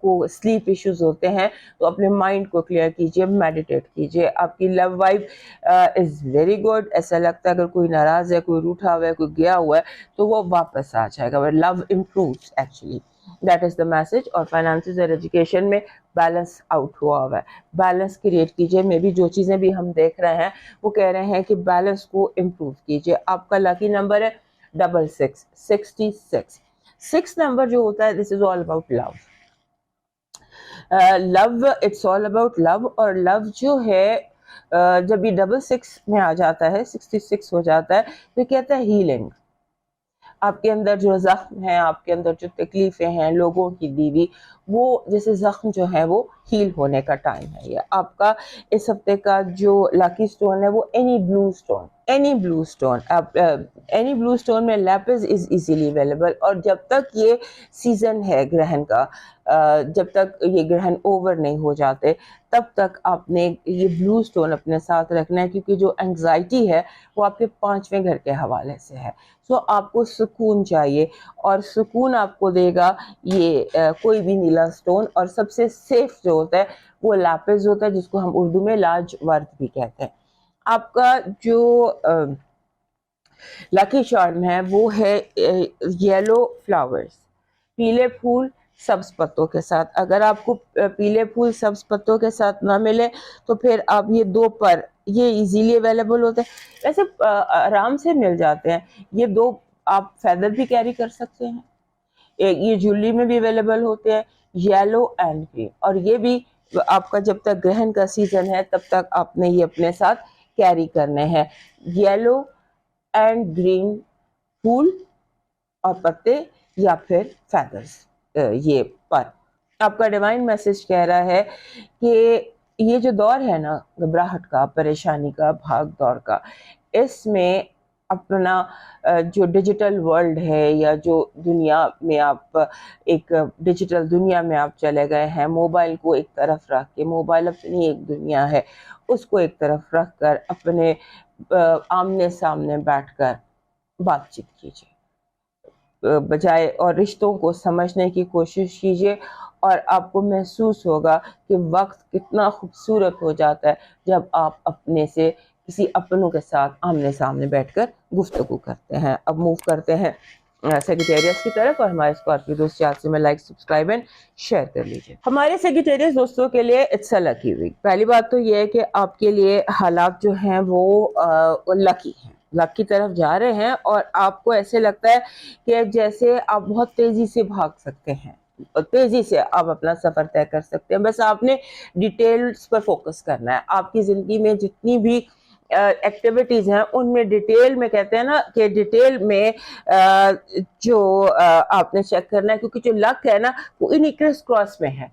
کو سلیپ ایشوز ہوتے ہیں تو اپنے مائنڈ کو کلیئر کیجیے, میڈیٹیٹ کیجیے. آپ کی لو وائب از ویری گڈ. ایسا لگتا ہے اگر کوئی ناراض ہے, کوئی روٹھا ہوا ہے, کوئی گیا ہوا ہے تو وہ واپس آ جائے گا. Love improves actually, that is the message. اور فائنانسز اور ایجوکیشن میں بیلنس آؤٹ ہوا ہوا ہے, بیلنس کریٹ کیجیے. میں بھی جو چیزیں بھی ہم دیکھ رہے ہیں وہ کہہ رہے ہیں کہ بیلنس کو امپروو کیجیے. آپ کا لکی نمبر ہے 6666. 6 نمبر جو ہوتا ہے this is all about love. Love it's all about love. اور لو جو ہے جب یہ 66 میں آ جاتا ہے, 66 ہو جاتا ہے, تو کہتا ہے ہیلنگ. آپ کے اندر جو زخم ہیں, آپ کے اندر جو تکلیفیں ہیں لوگوں کی دیوی, وہ جیسے زخم جو ہے وہ ہیل ہونے کا ٹائم ہے. یہ آپ کا اس ہفتے کا جو لاکی سٹون ہے وہ اینی بلو سٹون. اینی بلو سٹون, اینی بلو سٹون میں لیپس از ایزیلی اویلیبل. اور جب تک یہ سیزن ہے گرہن کا, جب تک یہ گرہن اوور نہیں ہو جاتے تب تک آپ نے یہ بلو سٹون اپنے ساتھ رکھنا ہے, کیونکہ جو انگزائٹی ہے وہ آپ کے 5ویں گھر کے حوالے سے ہے. آپ کو سکون چاہیے, اور سکون آپ کو دے گا یہ کوئی بھی نیلا سٹون. اور سب سے سیف جو ہوتا ہے وہ لیپس ہوتا ہے, جس کو ہم اردو میں لاجورد بھی کہتے ہیں. آپ کا جو لکی چارم ہے وہ ہے یلو فلاورز, پیلے پھول سبز پتوں کے ساتھ. اگر آپ کو پیلے پھول سبز پتوں کے ساتھ نہ ملے تو پھر آپ یہ 2 پر یہ ایزیلی اویلیبل ہوتے ہیں، ویسے آرام سے مل جاتے ہیں. یہ 2 آپ فیدر بھی کیری کر سکتے ہیں. یہ جولی میں بھی اویلیبل ہوتے ہیں، یلو اینڈ گرین. اور یہ بھی آپ کا جب تک گرہن کا سیزن ہے تب تک آپ نے یہ اپنے ساتھ کیری کرنے ہیں. یلو اینڈ گرین پھول اور پتے یا پھر فیدرز. یہ پر آپ کا ڈیوائن میسج کہہ رہا ہے کہ یہ جو دور ہے نا گھبراہٹ کا، پریشانی کا، بھاگ دوڑ کا، اس میں اپنا جو ڈیجیٹل ورلڈ ہے یا جو دنیا میں آپ ایک ڈیجیٹل دنیا میں آپ چلے گئے ہیں، موبائل کو ایک طرف رکھ کے، موبائل اپنی ایک دنیا ہے، اس کو ایک طرف رکھ کر اپنے آمنے سامنے بیٹھ کر بات چیت کیجیے بجائے، اور رشتوں کو سمجھنے کی کوشش کیجیے. اور آپ کو محسوس ہوگا کہ وقت کتنا خوبصورت ہو جاتا ہے جب آپ اپنے سے کسی اپنوں کے ساتھ آمنے سامنے بیٹھ کر گفتگو کرتے ہیں. اب موو کرتے ہیں سیگیٹیریس کی طرف، اور ہمارے اسکارپیو دوست چینل سے میں لائک، سبسکرائب اینڈ شیئر کر لیجیے. ہمارے سیگیٹیریس دوستوں کے لیے اٹس اے لکی ویک. پہلی بات تو یہ ہے کہ آپ کے لیے حالات جو ہیں وہ لکی ہیں، لک کی طرف جا رہے ہیں، اور آپ کو ایسے لگتا ہے کہ جیسے آپ بہت تیزی سے بھاگ سکتے ہیں، تیزی سے آپ اپنا سفر طے کر سکتے ہیں. بس آپ نے ڈیٹیلز پر فوکس کرنا ہے. آپ کی زندگی میں جتنی بھی ایکٹیویٹیز ہیں ان میں ڈیٹیل میں، کہتے ہیں نا کہ ڈیٹیل میں جو آپ نے چیک کرنا ہے، کیونکہ جو لک ہے نا وہ انہی کرس کراس میں ہے.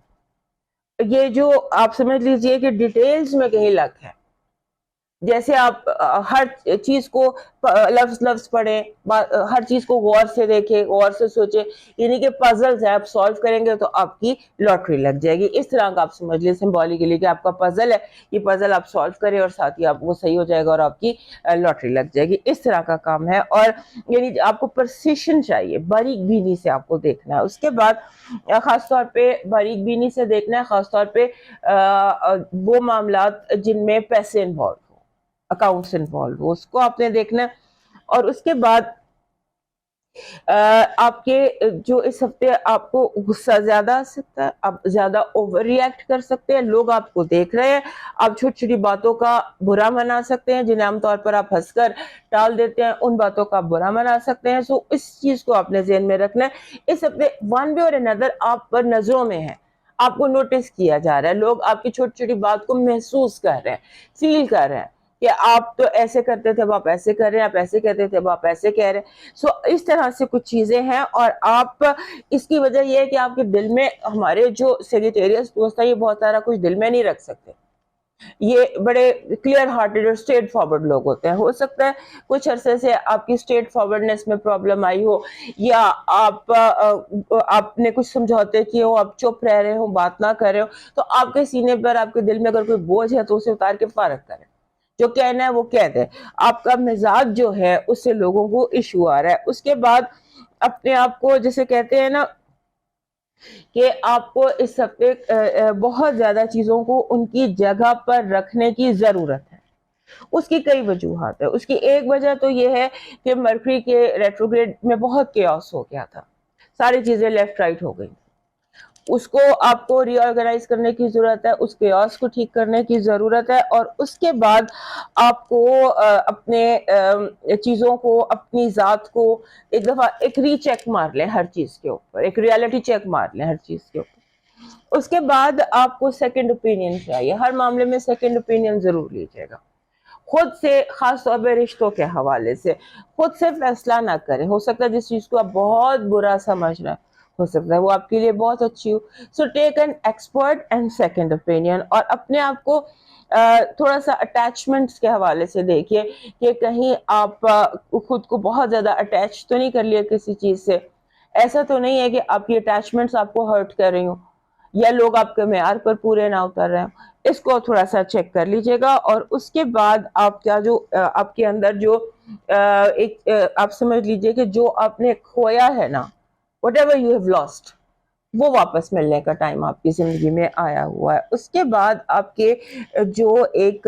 یہ جو آپ سمجھ لیجئے کہ ڈیٹیلز میں کہیں لک ہے. جیسے آپ ہر چیز کو لفظ پڑھیں، ہر چیز کو غور سے دیکھیں، غور سے سوچیں، یعنی کہ پزلز ہے، آپ سالو کریں گے تو آپ کی لاٹری لگ جائے گی. اس طرح کا آپ سمجھ لیں سمبولیکلی کہ آپ کا پزل ہے، یہ پزل آپ سالو کریں اور ساتھ ہی آپ وہ صحیح ہو جائے گا اور آپ کی لاٹری لگ جائے گی. اس طرح کا کام ہے. اور یعنی آپ کو پرسیشن چاہیے، باریک بینی سے آپ کو دیکھنا ہے. اس کے بعد خاص طور پہ باریک بینی سے دیکھنا ہے، خاص طور پہ وہ معاملات جن میں پیسے انوالو، اکاؤنٹس انوالو ہو، اس کو آپ نے دیکھنا ہے. اور اس کے بعد آپ کے جو اس ہفتے آپ کو غصہ زیادہ آ سکتا ہے، آپ زیادہ اوور ری ایکٹ کر سکتے ہیں. لوگ آپ کو دیکھ رہے ہیں، آپ چھوٹی چھوٹی باتوں کا برا منا سکتے ہیں جنہیں عام طور پر آپ ہنس کر ٹال دیتے ہیں، ان باتوں کا برا منا سکتے ہیں. سو اس چیز کو آپ نے ذہن میں رکھنا ہے. اس ہفتے ون وے اور انادر آپ پر نظروں میں ہے، آپ کو نوٹس کیا جا رہا ہے، لوگ آپ کی چھوٹی چھوٹی بات کو محسوس کر رہے ہیں، فیل کر رہے ہیں کہ آپ تو ایسے کرتے تھے اب آپ ایسے کر رہے ہیں، آپ ایسے کہتے تھے اب آپ ایسے کہہ رہے ہیں. سو اس طرح سے کچھ چیزیں ہیں. اور آپ، اس کی وجہ یہ ہے کہ آپ کے دل میں، ہمارے جو سیگیٹیریس دوست ہیں یہ بہت سارا کچھ دل میں نہیں رکھ سکتے. یہ بڑے کلیئر ہارٹیڈ اور اسٹریٹ فارورڈ لوگ ہوتے ہیں. ہو سکتا ہے کچھ عرصے سے آپ کی اسٹریٹ فارورڈنس میں پرابلم آئی ہو، یا آپ نے کچھ سمجھوتے کیے ہو، آپ چپ رہ رہے ہو، بات نہ کر رہے ہو. تو آپ کے سینے پر، آپ کے دل میں اگر کوئی بوجھ ہے تو اسے اتار کے فارغ کریں، جو کہنا ہے وہ کہہ دیں. آپ کا مزاج جو ہے اس سے لوگوں کو ایشو آ رہا ہے. اس کے بعد اپنے آپ کو، جسے کہتے ہیں نا کہ آپ کو اس ہفتے بہت زیادہ چیزوں کو ان کی جگہ پر رکھنے کی ضرورت ہے. اس کی کئی وجوہات ہیں. اس کی ایک وجہ تو یہ ہے کہ مرکری کے ریٹروگریڈ میں بہت کیوس ہو گیا تھا، ساری چیزیں لیفٹ رائٹ ہو گئی. اس کو آپ کو ری آرگنائز کرنے کی ضرورت ہے، اس کیوس کو ٹھیک کرنے کی ضرورت ہے. اور اس کے بعد آپ کو اپنے چیزوں کو، اپنی ذات کو ایک دفعہ ایک ری چیک مار لیں ہر چیز کے اوپر، ایک ریالٹی چیک مار لیں ہر چیز کے اوپر. اس کے بعد آپ کو سیکنڈ اوپینین چاہیے، ہر معاملے میں سیکنڈ اوپینین ضرور لیجیے گا. خود سے، خاص طور پہ رشتوں کے حوالے سے خود سے فیصلہ نہ کریں. ہو سکتا ہے جس چیز کو آپ بہت برا سمجھ رہے ہیں، ہو سکتا ہے وہ آپ کے لیے بہت اچھی ہو. So take an expert and second opinion. اور اپنے آپ کو تھوڑا سا اٹیچمنٹس کے حوالے سے دیکھیے کہ کہیں آپ خود کو بہت زیادہ اٹیچ تو نہیں کر لیا کسی چیز سے. ایسا تو نہیں ہے کہ آپ کی اٹیچمنٹس آپ کو ہرٹ کر رہی ہوں، یا لوگ آپ کے معیار پر پورے نہ اتر رہے ہوں. اس کو تھوڑا سا چیک کر لیجیے گا. اور اس کے بعد آپ کا جو آپ کے اندر جو ایک آپ سمجھ لیجیے کہ جو آپ نے کھویا ہے نا، whatever you have lost، وہ واپس ملنے کا ٹائم آپ کی زندگی میں آیا ہوا ہے. اس کے بعد آپ کے جو ایک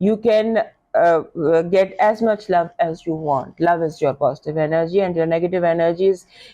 You can get as much love as you want. Love is your positive energy, and your negative energies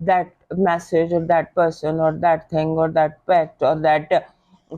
that message or that person or that thing or that pet or that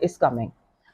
is coming.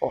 4।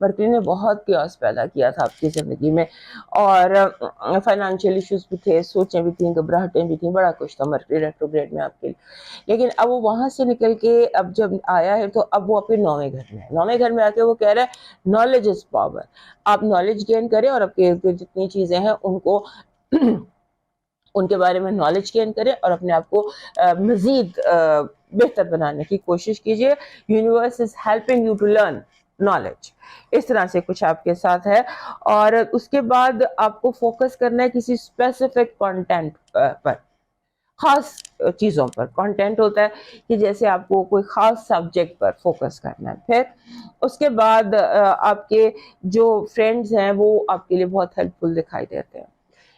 Mercury نے بہت caves پیدا کیا تھا آپ کی زندگی میں، اور فائنینشیل ایشوز بھی تھے، سوچیں بھی تھیں، گھبراہٹیں بھی تھیں، بڑا کچھ تھا مرکری ریٹروگریڈ میں آپ کے لیے. لیکن اب وہ وہاں سے نکل کے اب جب آیا ہے تو اب وہ اپنے 9ویں گھر میں ہے. 9ویں گھر میں آ کے وہ کہہ رہا ہے نالج از پاور. آپ نالج گین کریں اور آپ کے جتنی چیزیں ہیں ان کو ان کے بارے میں نالج گین کریں اور اپنے آپ کو مزید بہتر بنانے کی کوشش کیجیے. Universe is helping you to learn knowledge. اس طرح سے کچھ آپ کے ساتھ ہے. اور اس کے بعد آپ کو فوکس کرنا ہے کسی اسپیسیفک کانٹینٹ پر، خاص چیزوں پر. کانٹینٹ ہوتا ہے کہ جیسے آپ کو کوئی خاص سبجیکٹ پر فوکس کرنا ہے. پھر اس کے بعد آپ کے جو فرینڈز ہیں وہ آپ کے لیے بہت ہیلپ فل دکھائی دیتے ہیں.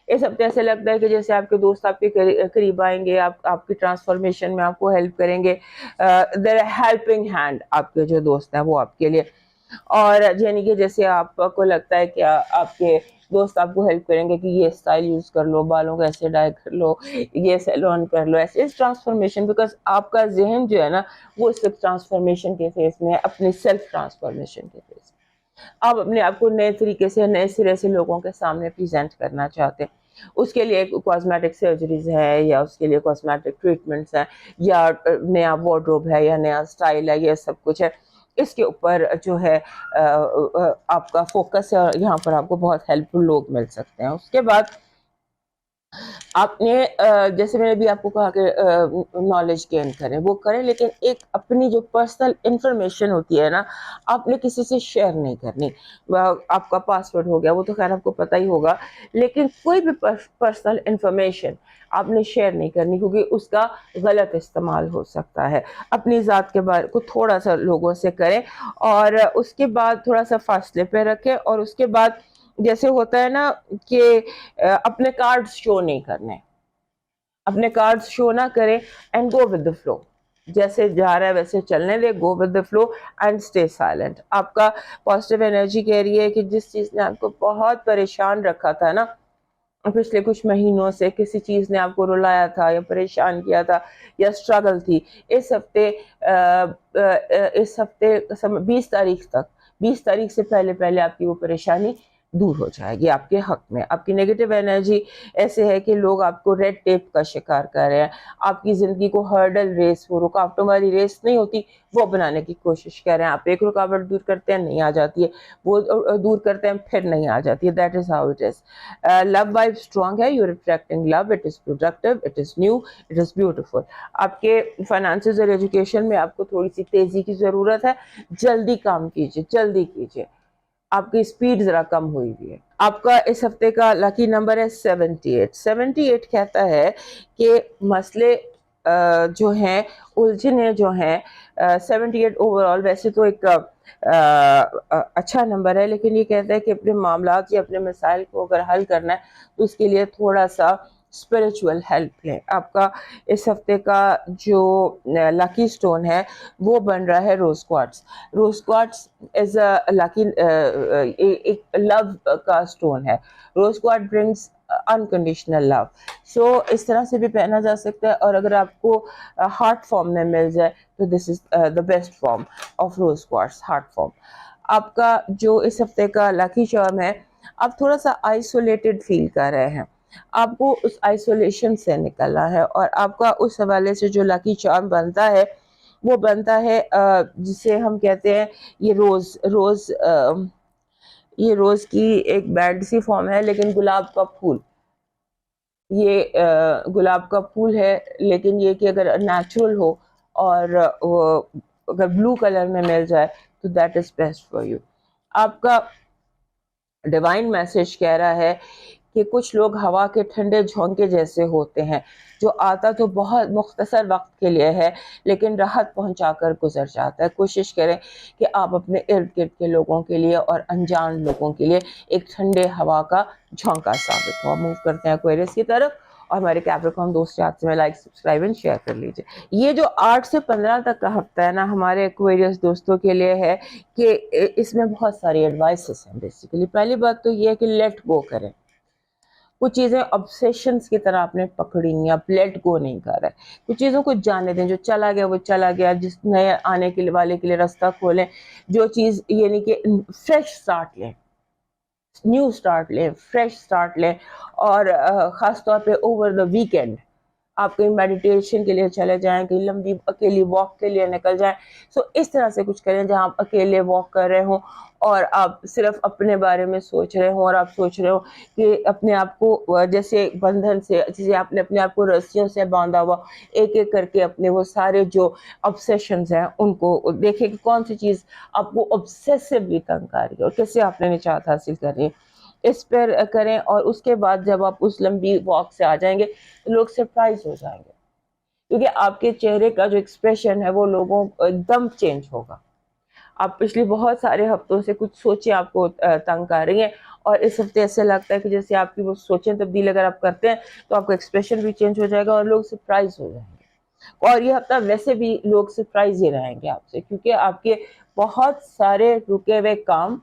اس ہفتے ایسے لگتا ہے کہ جیسے آپ کے دوست آپ کے قریب آئیں گے، آپ کی ٹرانسفارمیشن میں آپ کو ہیلپ کریں گے. دیر ہیلپنگ ہینڈ آپ کے جو دوست ہیں وہ آپ کے لیے. اور یعنی کہ جیسے آپ کو لگتا ہے کہ آپ کے دوست آپ کو ہیلپ کریں گے کہ یہ اسٹائل یوز کر لو، بالوں کو ایسے ڈائی کر لو، یہ سیلون کر لو، ایسے اس ٹرانسفارمیشن. بیکاز آپ کا ذہن جو ہے نا وہ اس ٹرانسفارمیشن کے فیس میں ہے، اپنی سیلف ٹرانسفارمیشن کے فیس میں. آپ اپنے آپ کو نئے طریقے سے، نئے سرے سے لوگوں کے سامنے پریزنٹ کرنا چاہتے ہیں. اس کے لیے کاسمیٹک سرجریز ہے، یا اس کے لیے کاسمیٹک ٹریٹمنٹس ہیں، یا نیا وارڈروب ہے، یا نیا اسٹائل ہے، یہ سب کچھ ہے. اس کے اوپر جو ہے آپ کا فوکس ہے، اور یہاں پر آپ کو بہت ہیلپ فل لوگ مل سکتے ہیں. اس کے بعد آپ نے جیسے میں نے بھی آپ کو کہا کہ نالج گین کریں، وہ کریں، لیکن ایک اپنی جو پرسنل انفارمیشن ہوتی ہے نا آپ نے کسی سے شیئر نہیں کرنی. آپ کا پاسورڈ ہو گیا وہ تو خیر آپ کو پتہ ہی ہوگا، لیکن کوئی بھی پرسنل انفارمیشن آپ نے شیئر نہیں کرنی، کیونکہ اس کا غلط استعمال ہو سکتا ہے. اپنی ذات کے بارے کو تھوڑا سا لوگوں سے کریں، اور اس کے بعد تھوڑا سا فاصلے پہ رکھیں. اور اس کے بعد جیسے ہوتا ہے نا کہ اپنے کارڈز شو نہیں کرنے، اپنے کارڈز شو نہ کریں، and go with the flow. جیسے جا رہا ہے ویسے چلنے دے، go with the flow and stay silent. آپ کا پازیٹیو انرجی کہہ رہی ہے کہ جس چیز نے آپ کو بہت پریشان رکھا تھا نا پچھلے کچھ مہینوں سے، کسی چیز نے آپ کو رلایا تھا یا پریشان کیا تھا یا اسٹرگل تھی، اس ہفتے 20 تاریخ سے پہلے آپ کی وہ پریشانی دور ہو جائے گی آپ کے حق میں. آپ کی نیگیٹو انرجی ایسے ہے کہ لوگ آپ کو ریڈ ٹیپ کا شکار کر رہے ہیں، آپ کی زندگی کو ہرڈل ریس، وہ رکاوٹوں والی ریس نہیں ہوتی، وہ بنانے کی کوشش کر رہے ہیں. آپ ایک رکاوٹ دور کرتے ہیں نہیں آ جاتی ہے، وہ دور کرتے ہیں پھر نہیں آ جاتی ہے. That is how it is. Love vibe strong ہے، you are attracting love, it is productive, it is new, it is beautiful. آپ کے فائنانسز اور ایجوکیشن میں آپ کو تھوڑی سی تیزی کی ضرورت ہے. جلدی کام کیجیے، جلدی کیجیے، آپ کی اسپیڈ ذرا کم ہوئی ہوئی ہے. آپ کا اس ہفتے کا لکی نمبر ہے 78. 78 کہتا ہے کہ مسئلے جو ہیں، الجھنیں جو ہیں، 78 اوور آل ویسے تو ایک اچھا نمبر ہے، لیکن یہ کہتا ہے کہ اپنے معاملات یا اپنے مسائل کو اگر حل کرنا ہے تو اس کے لیے تھوڑا سا اسپرچول ہیلپ لیں. آپ کا اس ہفتے کا جو لکی اسٹون ہے وہ بن رہا ہے روز کوارٹز. روز کوارٹز از اے لکی، ایک لو کا اسٹون ہے. روز کوارٹز برنگس انکنڈیشنل لو. سو اس طرح سے بھی پہنا جا سکتا ہے، اور اگر آپ کو ہارٹ فارم میں مل جائے تو this is the best form of rose quartz, heart form. آپ کا جو اس ہفتے کا لکی چارم ہے، آپ تھوڑا سا آئسولیٹڈ فیل کر رہے ہیں، آپ کو اس آئسولیشن سے نکلنا ہے. اور آپ کا اس حوالے سے جو لکی چارم بنتا ہے وہ بنتا ہے جسے ہم کہتے ہیں یہ روز کی ایک بیڈ سی فارم ہے، لیکن گلاب کا پھول. یہ گلاب کا پھول ہے، لیکن یہ کہ اگر نیچرل ہو اور اگر بلو کلر میں مل جائے تو that is best for you. آپ کا ڈیوائن میسج کہہ رہا ہے کہ کچھ لوگ ہوا کے ٹھنڈے جھونکے جیسے ہوتے ہیں، جو آتا تو بہت مختصر وقت کے لیے ہے لیکن راحت پہنچا کر گزر جاتا ہے. کوشش کریں کہ آپ اپنے ارد گرد کے لوگوں کے لیے اور انجان لوگوں کے لیے ایک ٹھنڈے ہوا کا جھونکا ثابت ہو. موو کرتے ہیں ایکویرس کی طرف، اور ہمارے کیپریکارن دوست چاہتے میں لائک، سبسکرائب اینڈ شیئر کر لیجیے. یہ جو 8 سے 15 تک کا ہفتہ ہے نا ہمارے ایکویریس دوستوں کے لیے ہے کہ اس میں بہت ساری ایڈوائسز ہیں. بیسیکلی پہلی بات تو یہ ہے کہ لیٹ گو کریں. کچھ چیزیں obsessions کی طرح آپ نے پکڑی ہیں، آپ لیٹ گو نہیں کر رہے. کچھ چیزوں کو جانے دیں، جو چلا گیا وہ چلا گیا. جس نئے آنے کے والے کے لیے راستہ کھولیں. جو چیز یعنی کہ فریش سٹارٹ لیں، نیو سٹارٹ لیں، فریش سٹارٹ لیں. اور خاص طور پہ اوور دا ویکینڈ آپ کہیں میڈیٹیشن کے لیے چلے جائیں، کہیں لمبی اکیلی واک کے لیے نکل جائیں. سو اس طرح سے کچھ کریں جہاں آپ اکیلے واک کر رہے ہوں اور آپ صرف اپنے بارے میں سوچ رہے ہوں، اور آپ سوچ رہے ہو کہ اپنے آپ کو جیسے بندھن سے، جیسے آپ نے اپنے آپ کو رسیوں سے باندھا ہوا، ایک ایک کر کے اپنے وہ سارے جو obsessions ہیں ان کو دیکھیں کہ کون سی چیز آپ کو obsessively تنگ کر رہی ہے اور کیسے آپ نے نجات حاصل کرنی ہے، اس پر کریں. اور اس کے بعد جب آپ اس لمبی واک سے آ جائیں گے تو لوگ سرپرائز ہو جائیں گے، کیونکہ آپ کے چہرے کا جو ایکسپریشن ہے وہ لوگوں ایک دم چینج ہوگا. آپ پچھلے بہت سارے ہفتوں سے کچھ سوچیں آپ کو تنگ کر رہی ہیں، اور اس ہفتے ایسے لگتا ہے کہ جیسے آپ کی وہ سوچیں تبدیل اگر آپ کرتے ہیں تو آپ کا ایکسپریشن بھی چینج ہو جائے گا اور لوگ سرپرائز ہو جائیں گے. اور یہ ہفتہ ویسے بھی لوگ سرپرائز ہی رہیں گے آپ سے، کیونکہ آپ کے بہت سارے رکے ہوئے کام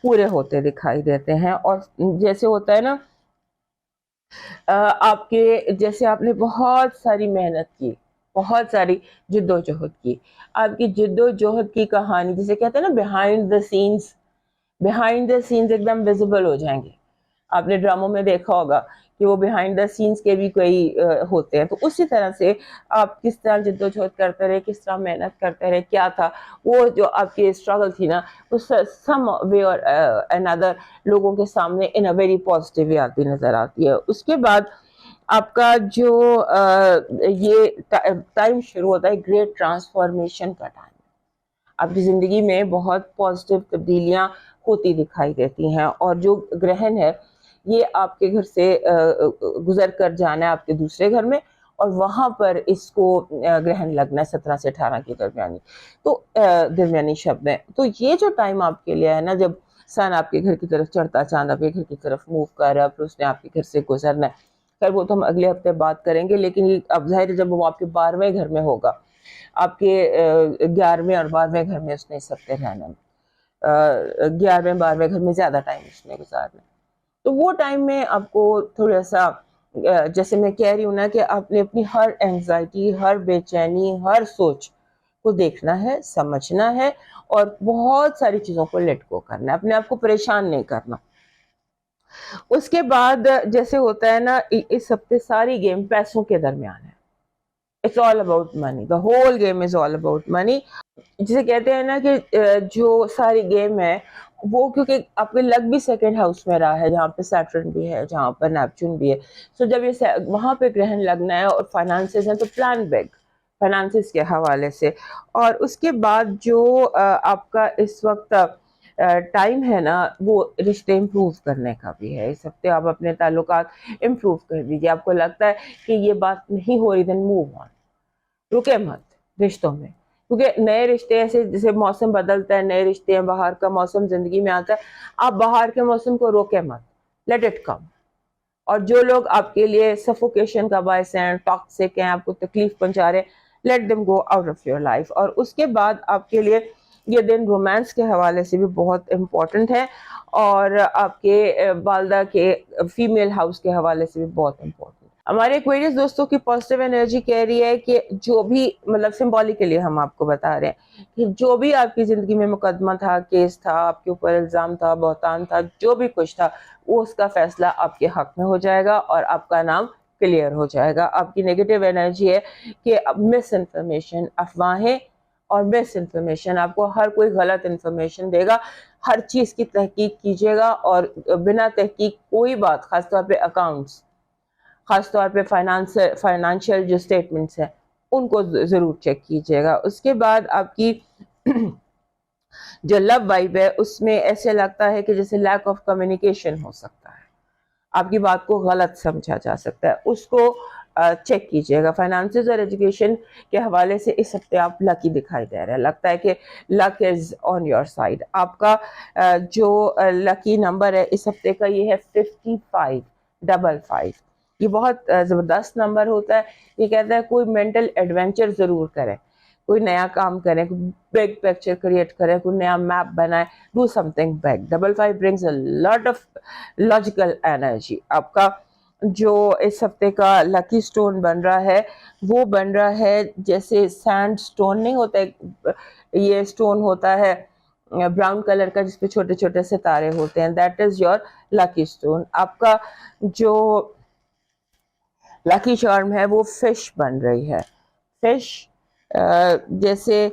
پورے ہوتے دکھائی دیتے ہیں. اور جیسے ہوتا ہے نا آپ کے جیسے آپ نے بہت ساری محنت کی، بہت ساری جد و جہد کی، آپ کی جد و جہد کی کہانی جسے کہتے ہیں نا بیہائنڈ دا سینز ایک دم ویزیبل ہو جائیں گے. آپ نے ڈراموں میں دیکھا ہوگا کہ وہ بیہائنڈ دا سینز کے بھی کوئی ہوتے ہیں. تو اسی طرح سے آپ کس طرح جد و جہد کرتے رہے، کس طرح محنت کرتے رہے، کیا تھا وہ جو آپ کی اسٹرگل تھی نا، وہ سم وے اور another لوگوں کے سامنے ان اے ویری پازیٹیو وے آتی نظر آتی ہے. اس کے بعد آپ کا جو یہ ٹائم شروع ہوتا ہے گریٹ ٹرانسفارمیشن کا ٹائم. آپ کی زندگی میں بہت پازیٹیو تبدیلیاں ہوتی دکھائی دیتی ہیں، اور جو گرہن ہے یہ آپ کے گھر سے گزر کر جانا ہے آپ کے دوسرے گھر میں، اور وہاں پر اس کو گرہن لگنا ہے 17 سے 18 کی درمیانی شب میں. تو یہ جو ٹائم آپ کے لیے ہے نا، جب سن آپ کے گھر کی طرف چڑھتا، چاند آپ کے گھر کی طرف موو کر رہا ہے، پھر اس نے آپ کے گھر سے گزرنا ہے. خیر وہ تو ہم اگلے ہفتے بات کریں گے، لیکن یہ اب ظاہر جب وہ آپ کے 12ویں گھر میں ہوگا، آپ کے 11ویں اور 12ویں گھر میں اس نے اس ہفتے رہنا ہے، 11ویں 12ویں گھر میں زیادہ ٹائم اس نے گزارنا ہے. تو وہ ٹائم میں آپ کو تھوڑا سا جیسے میں کہہ رہی ہوں نا کہ آپ نے اپنی ہر اینگزائٹی، ہر بے چینی، ہر سوچ کو دیکھنا ہے، سمجھنا ہے، اور بہت ساری چیزوں کو لیٹ گو کرنا ہے، اپنے آپ کو پریشان نہیں کرنا. اس کے بعد جیسے ہوتا ہے نا، اس ہفتے ساری گیم پیسوں کے درمیان ہے. It's all about money. The whole game is all about money. جسے کہتے ہیں نا کہ جو ساری گیم ہے وہ کیونکہ آپ کے لگ بھی سیکنڈ ہاؤس میں رہا ہے، جہاں پہ سیٹرن بھی ہے، جہاں پر نیپچون بھی ہے. سو جب یہ وہاں پہ گرہن لگنا ہے اور فائنانسز ہیں تو پلان بیگ فائنانسز کے حوالے سے. اور اس کے بعد جو آپ کا اس وقت ٹائم ہے نا، وہ رشتے امپروو کرنے کا بھی ہے. اس ہفتے آپ اپنے تعلقات امپروو کر دیجیے. آپ کو لگتا ہے کہ یہ بات نہیں ہو رہی، دین موو آن، رکے مت رشتوں میں، کیونکہ نئے رشتے ایسے جیسے موسم بدلتا ہے، نئے رشتے ہیں، باہر کا موسم زندگی میں آتا ہے، آپ باہر کے موسم کو روکے مت، لیٹ اٹ کم. اور جو لوگ آپ کے لیے سفوکیشن کا باعث ہیں، ٹاکسک ہیں، آپ کو تکلیف پہنچا رہے ہیں، let them go out of your life. اور اس کے بعد آپ کے لیے یہ دن رومانس کے حوالے سے بھی بہت امپورٹنٹ ہے، اور آپ کے والدہ کے فیمیل ہاؤس کے حوالے سے بھی بہت امپورٹنٹ. ہمارے ایکویرینس دوستوں کی پازیٹیو انرجی کہہ رہی ہے کہ جو بھی مطلب سمبولکلی ہم آپ کو بتا رہے ہیں کہ جو بھی آپ کی زندگی میں مقدمہ تھا، کیس تھا، آپ کے اوپر الزام تھا، بہتان تھا، جو بھی کچھ تھا، وہ اس کا فیصلہ آپ کے حق میں ہو جائے گا اور آپ کا نام کلیئر ہو جائے گا. آپ کی نیگیٹو انرجی ہے کہ مس انفارمیشن، افواہیں اور مس انفارمیشن، آپ کو ہر کوئی غلط انفارمیشن دے گا. ہر چیز کی تحقیق کیجیے گا، اور بنا تحقیق کوئی بات، خاص طور پہ اکاؤنٹس، خاص طور پہ فائنانشیل جو اسٹیٹمنٹس ہیں ان کو ضرور چیک کیجیے گا. اس کے بعد آپ کی جو لو وائب ہے اس میں ایسے لگتا ہے کہ جیسے لیک آف کمیونیکیشن ہو سکتا ہے، آپ کی بات کو غلط سمجھا جا سکتا ہے، اس کو چیک کیجیے گا. فائنانسز اور ایجوکیشن کے حوالے سے اس ہفتے آپ لکی دکھائی دے رہے ہیں، لگتا ہے کہ لک از آن یور سائڈ. آپ کا جو لکی نمبر ہے اس ہفتے کا یہ ہے 5555. یہ بہت زبردست نمبر ہوتا ہے. یہ کہتا ہے کوئی مینٹل ایڈونچر ضرور کریں، کوئی نیا کام کریں, بگ پکچر کریٹ کریں, کوئی نیا میپ بنائیں, do some thing big. 55 brings a lot of logical energy. آپ کا جو اس ہفتے کا لکی سٹون بن رہا ہے وہ بن رہا ہے جیسے سینڈ سٹون نہیں ہوتا, یہ سٹون ہوتا ہے براؤن کلر کا جس پہ چھوٹے چھوٹے ستارے ہوتے ہیں, that is your lucky stone. آپ کا جو لکی چارم ہے وہ فش بن رہی ہے. فش جیسے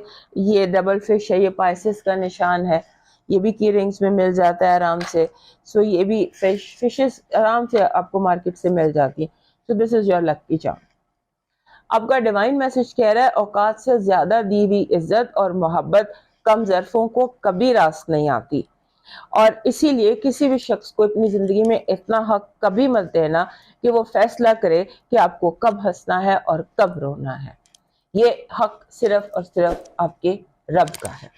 یہ ڈبل فش ہے, یہ پائسس کا نشان ہے, یہ بھی کی رنگز میں مل جاتا ہے آرام سے. سو یہ بھی فشز آرام سے آپ کو مارکیٹ سے مل جاتی ہیں. سو دس از یور لکی چارم. آپ کا ڈیوائن میسج کہہ رہا ہے اوقات سے زیادہ دی ہوئی عزت اور محبت کم ظرفوں کو کبھی راست نہیں آتی, اور اسی لیے کسی بھی شخص کو اپنی زندگی میں اتنا حق کبھی مت دینا کہ وہ فیصلہ کرے کہ آپ کو کب ہنسنا ہے اور کب رونا ہے. یہ حق صرف اور صرف آپ کے رب کا ہے.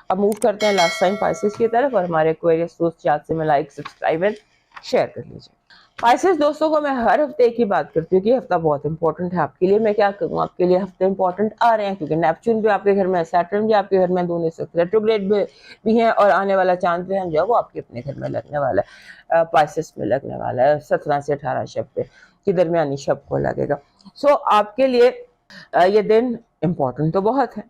اب موو کرتے ہیں لاسٹ ٹائم پائسس کی طرف, اور ہمارے ایکویریس دوست یاد سے میں لائک, سبسکرائب اینڈ شیئر کر لیجیے. پائسس دوستوں کو میں ہر ہفتے ایک ہی بات کرتی ہوں کہ ہفتہ بہت امپورٹنٹ ہے آپ کے لیے. میں کیا کروں, آپ کے لیے ہفتے امپورٹنٹ آ رہے ہیں کیونکہ نیپچون بھی آپ کے گھر میں, سیٹرن بھی آپ کے گھر میں, دونوں ریٹروگریڈ بھی ہیں, اور آنے والا چاند جو ہے وہ آپ کے اپنے گھر میں لگنے والا ہے, پائسس میں لگنے والا ہے 17 سے 18 شب پہ, کی درمیانی شب کو لگے گا. سو آپ کے لیے یہ دن امپورٹنٹ تو بہت ہے,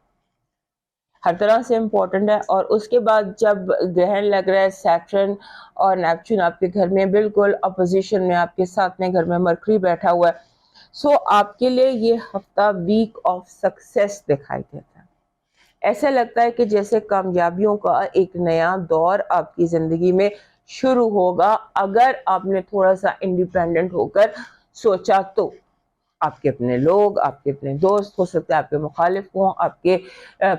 ہر طرح سے امپورٹنٹ ہے. اور اس کے بعد جب گرہن لگ رہا ہے سیٹرن اور نیپچون آپ کے گھر میں بالکل اپوزیشن میں, آپ کے ساتھ میں گھر میں مرکری بیٹھا ہوا ہے, سو آپ کے لیے یہ ہفتہ ویک آف سکسیس دکھائی دیتا ہے. ایسا لگتا ہے کہ جیسے کامیابیوں کا ایک نیا دور آپ کی زندگی میں شروع ہوگا اگر آپ نے تھوڑا سا انڈیپینڈنٹ ہو کر سوچا تو. آپ کے اپنے لوگ, آپ کے اپنے دوست, ہو سکتا ہے آپ کے مخالف ہوں, آپ کے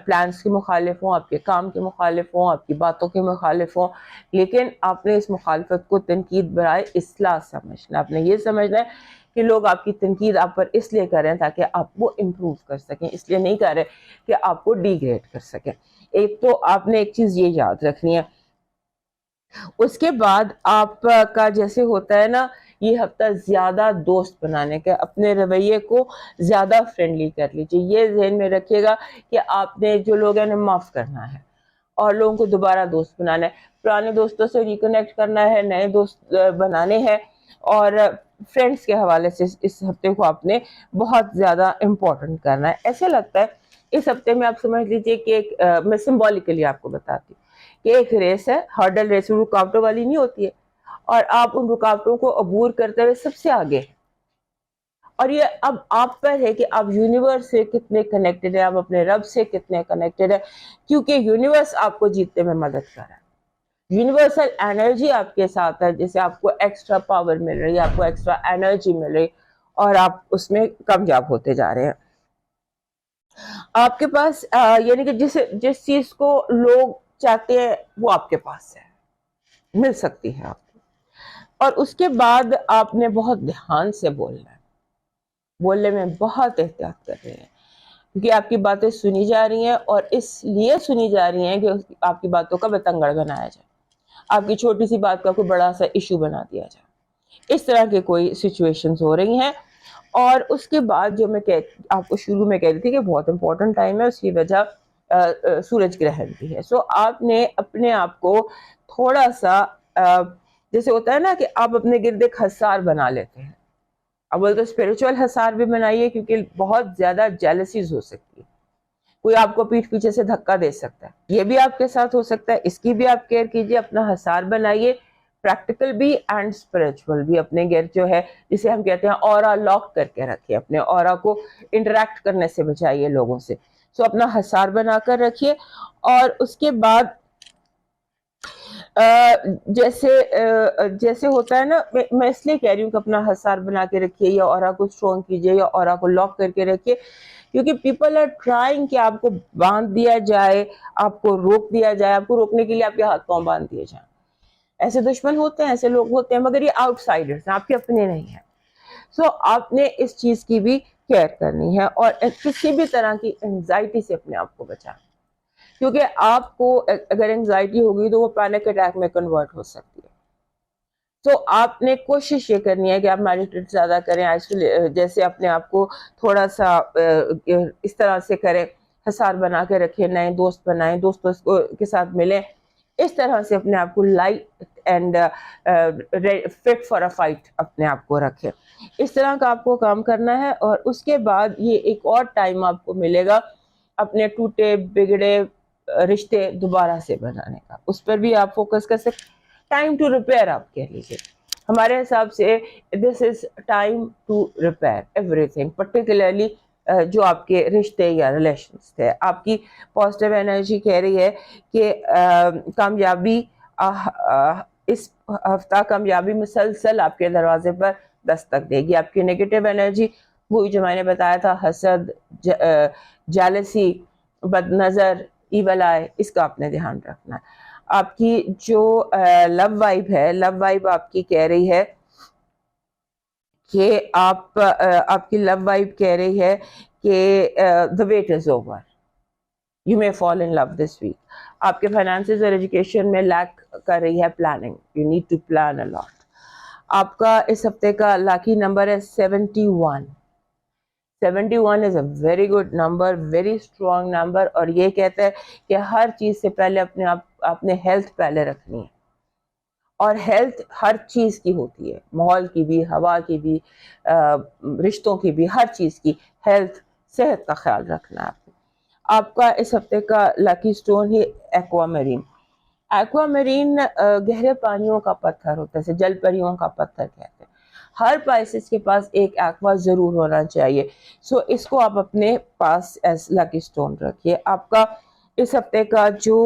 پلانس کے مخالف ہوں, آپ کے کام کے مخالف ہوں, آپ کی باتوں کے مخالف ہوں, لیکن آپ نے اس مخالفت کو تنقید برائے اصلاح سمجھنا. آپ نے یہ سمجھنا ہے کہ لوگ آپ کی تنقید آپ پر اس لیے کر رہے ہیں تاکہ آپ وہ امپروو کر سکیں, اس لیے نہیں کر رہے کہ آپ کو ڈی گریڈ کر سکیں. ایک تو آپ نے ایک چیز یہ یاد رکھنی ہے. اس کے بعد آپ کا جیسے ہوتا ہے نا, یہ ہفتہ زیادہ دوست بنانے کا, اپنے رویے کو زیادہ فرینڈلی کر لیجیے. یہ ذہن میں رکھیے گا کہ آپ نے جو لوگ ہیں انہیں معاف کرنا ہے اور لوگوں کو دوبارہ دوست بنانا ہے, پرانے دوستوں سے ریکنیکٹ کرنا ہے, نئے دوست بنانے ہیں. اور فرینڈس کے حوالے سے اس ہفتے کو آپ نے بہت زیادہ امپورٹنٹ کرنا ہے. ایسے لگتا ہے اس ہفتے میں آپ سمجھ لیجیے کہ میں سمبولکلی آپ کو بتاتی ہوں کہ ایک ریس ہے, ہرڈل ریس, رکاوٹوں والی نہیں ہوتی ہے, اور آپ ان رکاوٹوں کو عبور کرتے ہوئے سب سے آگے ہیں. اور یہ اب آپ پر ہے کہ آپ یونیورس سے کتنے کنیکٹڈ ہیں, آپ اپنے رب سے کتنے کنیکٹڈ ہیں, کیونکہ یونیورس آپ کو جیتنے میں مدد کر رہا ہے. یونیورسل انرجی آپ کے ساتھ ہے, جیسے آپ کو ایکسٹرا پاور مل رہی ہے, آپ کو ایکسٹرا انرجی مل رہی, اور آپ اس میں کامیاب ہوتے جا رہے ہیں. آپ کے پاس یعنی کہ جس چیز کو لوگ چاہتے ہیں وہ آپ کے پاس ہے, مل سکتی ہے آپ کو. اور اس کے بعد آپ نے بہت دھیان سے بولنا ہے, بولنے میں بہت احتیاط کر رہے ہیں کیونکہ آپ کی باتیں سنی جا رہی ہیں, اور اس لیے سنی جا رہی ہیں کہ آپ کی باتوں کا بتنگڑ بنایا جائے, آپ کی چھوٹی سی بات کا کوئی بڑا سا ایشو بنا دیا جائے. اس طرح کے کوئی سچویشنز ہو رہی ہیں. اور اس کے بعد جو میں آپ کو شروع میں کہہ رہی تھی کہ بہت امپورٹنٹ ٹائم ہے, اس کی وجہ سورج گرہن بھی ہے. سو آپ نے اپنے آپ کو تھوڑا سا جیسے ہوتا ہے نا کہ آپ اپنے گرد ایک حصار بنا لیتے ہیں, اب بولتے اسپرچول حصار بھی بنائیے کیونکہ بہت زیادہ جیلسیز ہو سکتی ہے, کوئی آپ کو پیٹھ پیچھے سے دھکا دے سکتا ہے, یہ بھی آپ کے ساتھ ہو سکتا ہے, اس کی بھی آپ کیئر کیجیے. اپنا حصار بنائیے, پریکٹیکل بھی اینڈ اسپرچول بھی. اپنے گھر جو ہے جسے ہم کہتے ہیں اورا لاک کر کے رکھیے, اپنے اورا کو انٹریکٹ کرنے سے بچائیے لوگوں سے. سو اپنا حصار بنا کر رکھیے. اور اس کے بعد جیسے ہوتا ہے نا, میں اس لیے کہہ رہی ہوں کہ اپنا حصار بنا کے رکھیے, یا اورا کو اسٹرانگ کیجیے, یا اورا کو لاک کر کے رکھیے, کیونکہ پیپل آر ٹرائنگ کہ آپ کو باندھ دیا جائے, آپ کو روک دیا جائے, آپ کو روکنے کے لیے آپ کے ہاتھ پاؤں باندھ دیے جائیں. ایسے دشمن ہوتے ہیں, ایسے لوگ ہوتے ہیں, مگر یہ آؤٹ سائڈرز ہیں, آپ کے اپنے نہیں ہیں. سو آپ نے اس چیز کی بھی کیئر کرنی ہے, اور کسی بھی طرح کی انگزائٹی سے اپنے آپ کو بچانا, کیونکہ آپ کو اگر انگزائٹی ہوگی تو وہ پینک اٹیک میں کنورٹ ہو سکتی ہے. تو آپ نے کوشش یہ کرنی ہے کہ آپ میڈیٹیٹ زیادہ کریں, جیسے اپنے آپ کو تھوڑا سا اس طرح سے کریں حصار بنا کے رکھیں، نئے دوست بنائیں، دوستوں کے ساتھ ملیں، اس طرح سے اپنے آپ کو light and fit for a fight اپنے آپ کو رکھیں. اس طرح کا آپ کو کام کرنا ہے. اور اس کے بعد یہ ایک اور ٹائم آپ کو ملے گا اپنے ٹوٹے بگڑے رشتے دوبارہ سے بنانے کا. اس پر بھی آپ فوکس کر سکتے. ٹائم ٹو ریپیئر آپ کہہ لیجیے. ہمارے حساب سے this is time to repair everything, particularly جو آپ کے رشتے یا ریلیشنس تھے. آپ کی پازیٹیو انرجی کہہ رہی ہے کہ کامیابی اس ہفتہ کامیابی مسلسل آپ کے دروازے پر دستک دے گی. آپ کی نیگیٹو انرجی وہی جو میں نے بتایا تھا، حسد، جالسی، بد نظر، ایول آئی، اس کا آپ نے دھیان رکھنا ہے. آپ کی جو لو وائب ہے، لو وائب آپ کی کہہ رہی ہے کہ آپ کی لو وائب کہہ رہی ہے کہ the wait is over. You may fall in love this week. آپ کے فائنانسز اور ایجوکیشن میں لیک کر رہی ہے planning. You need to plan a lot. آپ کا اس ہفتے کا لاکی نمبر ہے 71. 71 is a very good number, very strong number. اور یہ کہتا ہے کہ ہر چیز سے پہلے آپ نے ہیلتھ پہلے رکھنی ہے. اور ہیلتھ ہر چیز کی ہوتی ہے، ماحول کی بھی، ہوا کی بھی، رشتوں کی بھی، ہر چیز کی ہیلتھ، صحت کا خیال رکھنا ہے آپ کو. آپ کا اس ہفتے کا لکی سٹون ہی ایکوا میرین. ایکوا میرین گہرے پانیوں کا پتھر ہوتا ہے، جل پریوں کا پتھر کہتے ہیں. ہر پائسس کے پاس ایک ایکوا ضرور ہونا چاہیے. سو اس کو آپ اپنے پاس ایز لکی سٹون رکھیے. آپ کا اس ہفتے کا جو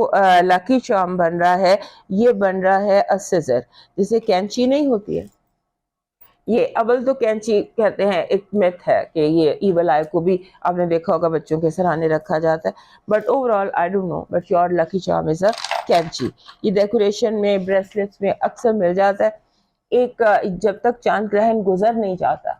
لکی چارم بن رہا ہے، یہ بن رہا ہے سیزر، جسے کینچی نہیں ہوتی ہے. یہ اول تو کینچی کہتے ہیں، ایک میتھ ہے کہ یہ ایول آئی کو بھی آپ نے دیکھا ہوگا بچوں کے سرانے رکھا جاتا ہے. But overall I don't know, but your lucky charm is a کینچی. یہ ڈیکوریشن میں، بریسلیٹس میں اکثر مل جاتا ہے. ایک جب تک چاند گرہن گزر نہیں جاتا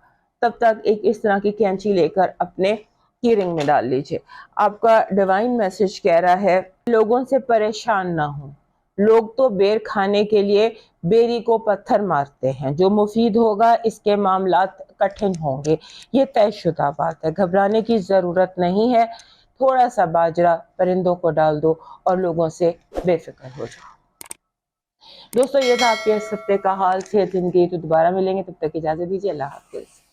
تب تک ایک اس طرح کی کینچی لے کر اپنے کی رنگ میں ڈال لیجیے. آپ کا ڈیوائن میسج کہہ رہا ہے لوگوں سے پریشان نہ ہوں. لوگ تو بیر کھانے کے لیے بیری کو پتھر مارتے ہیں. جو مفید ہوگا اس کے معاملات کٹھن ہوں گے. یہ طے شدہ بات ہے، گھبرانے کی ضرورت نہیں ہے. تھوڑا سا باجرہ پرندوں کو ڈال دو اور لوگوں سے بے فکر ہو جاؤ. دوستو یہ تھا آپ کے اس ہفتے کا حال. صحت زندگی تو دوبارہ ملیں گے، تب تک اجازت دیجیے. اللہ حافظ.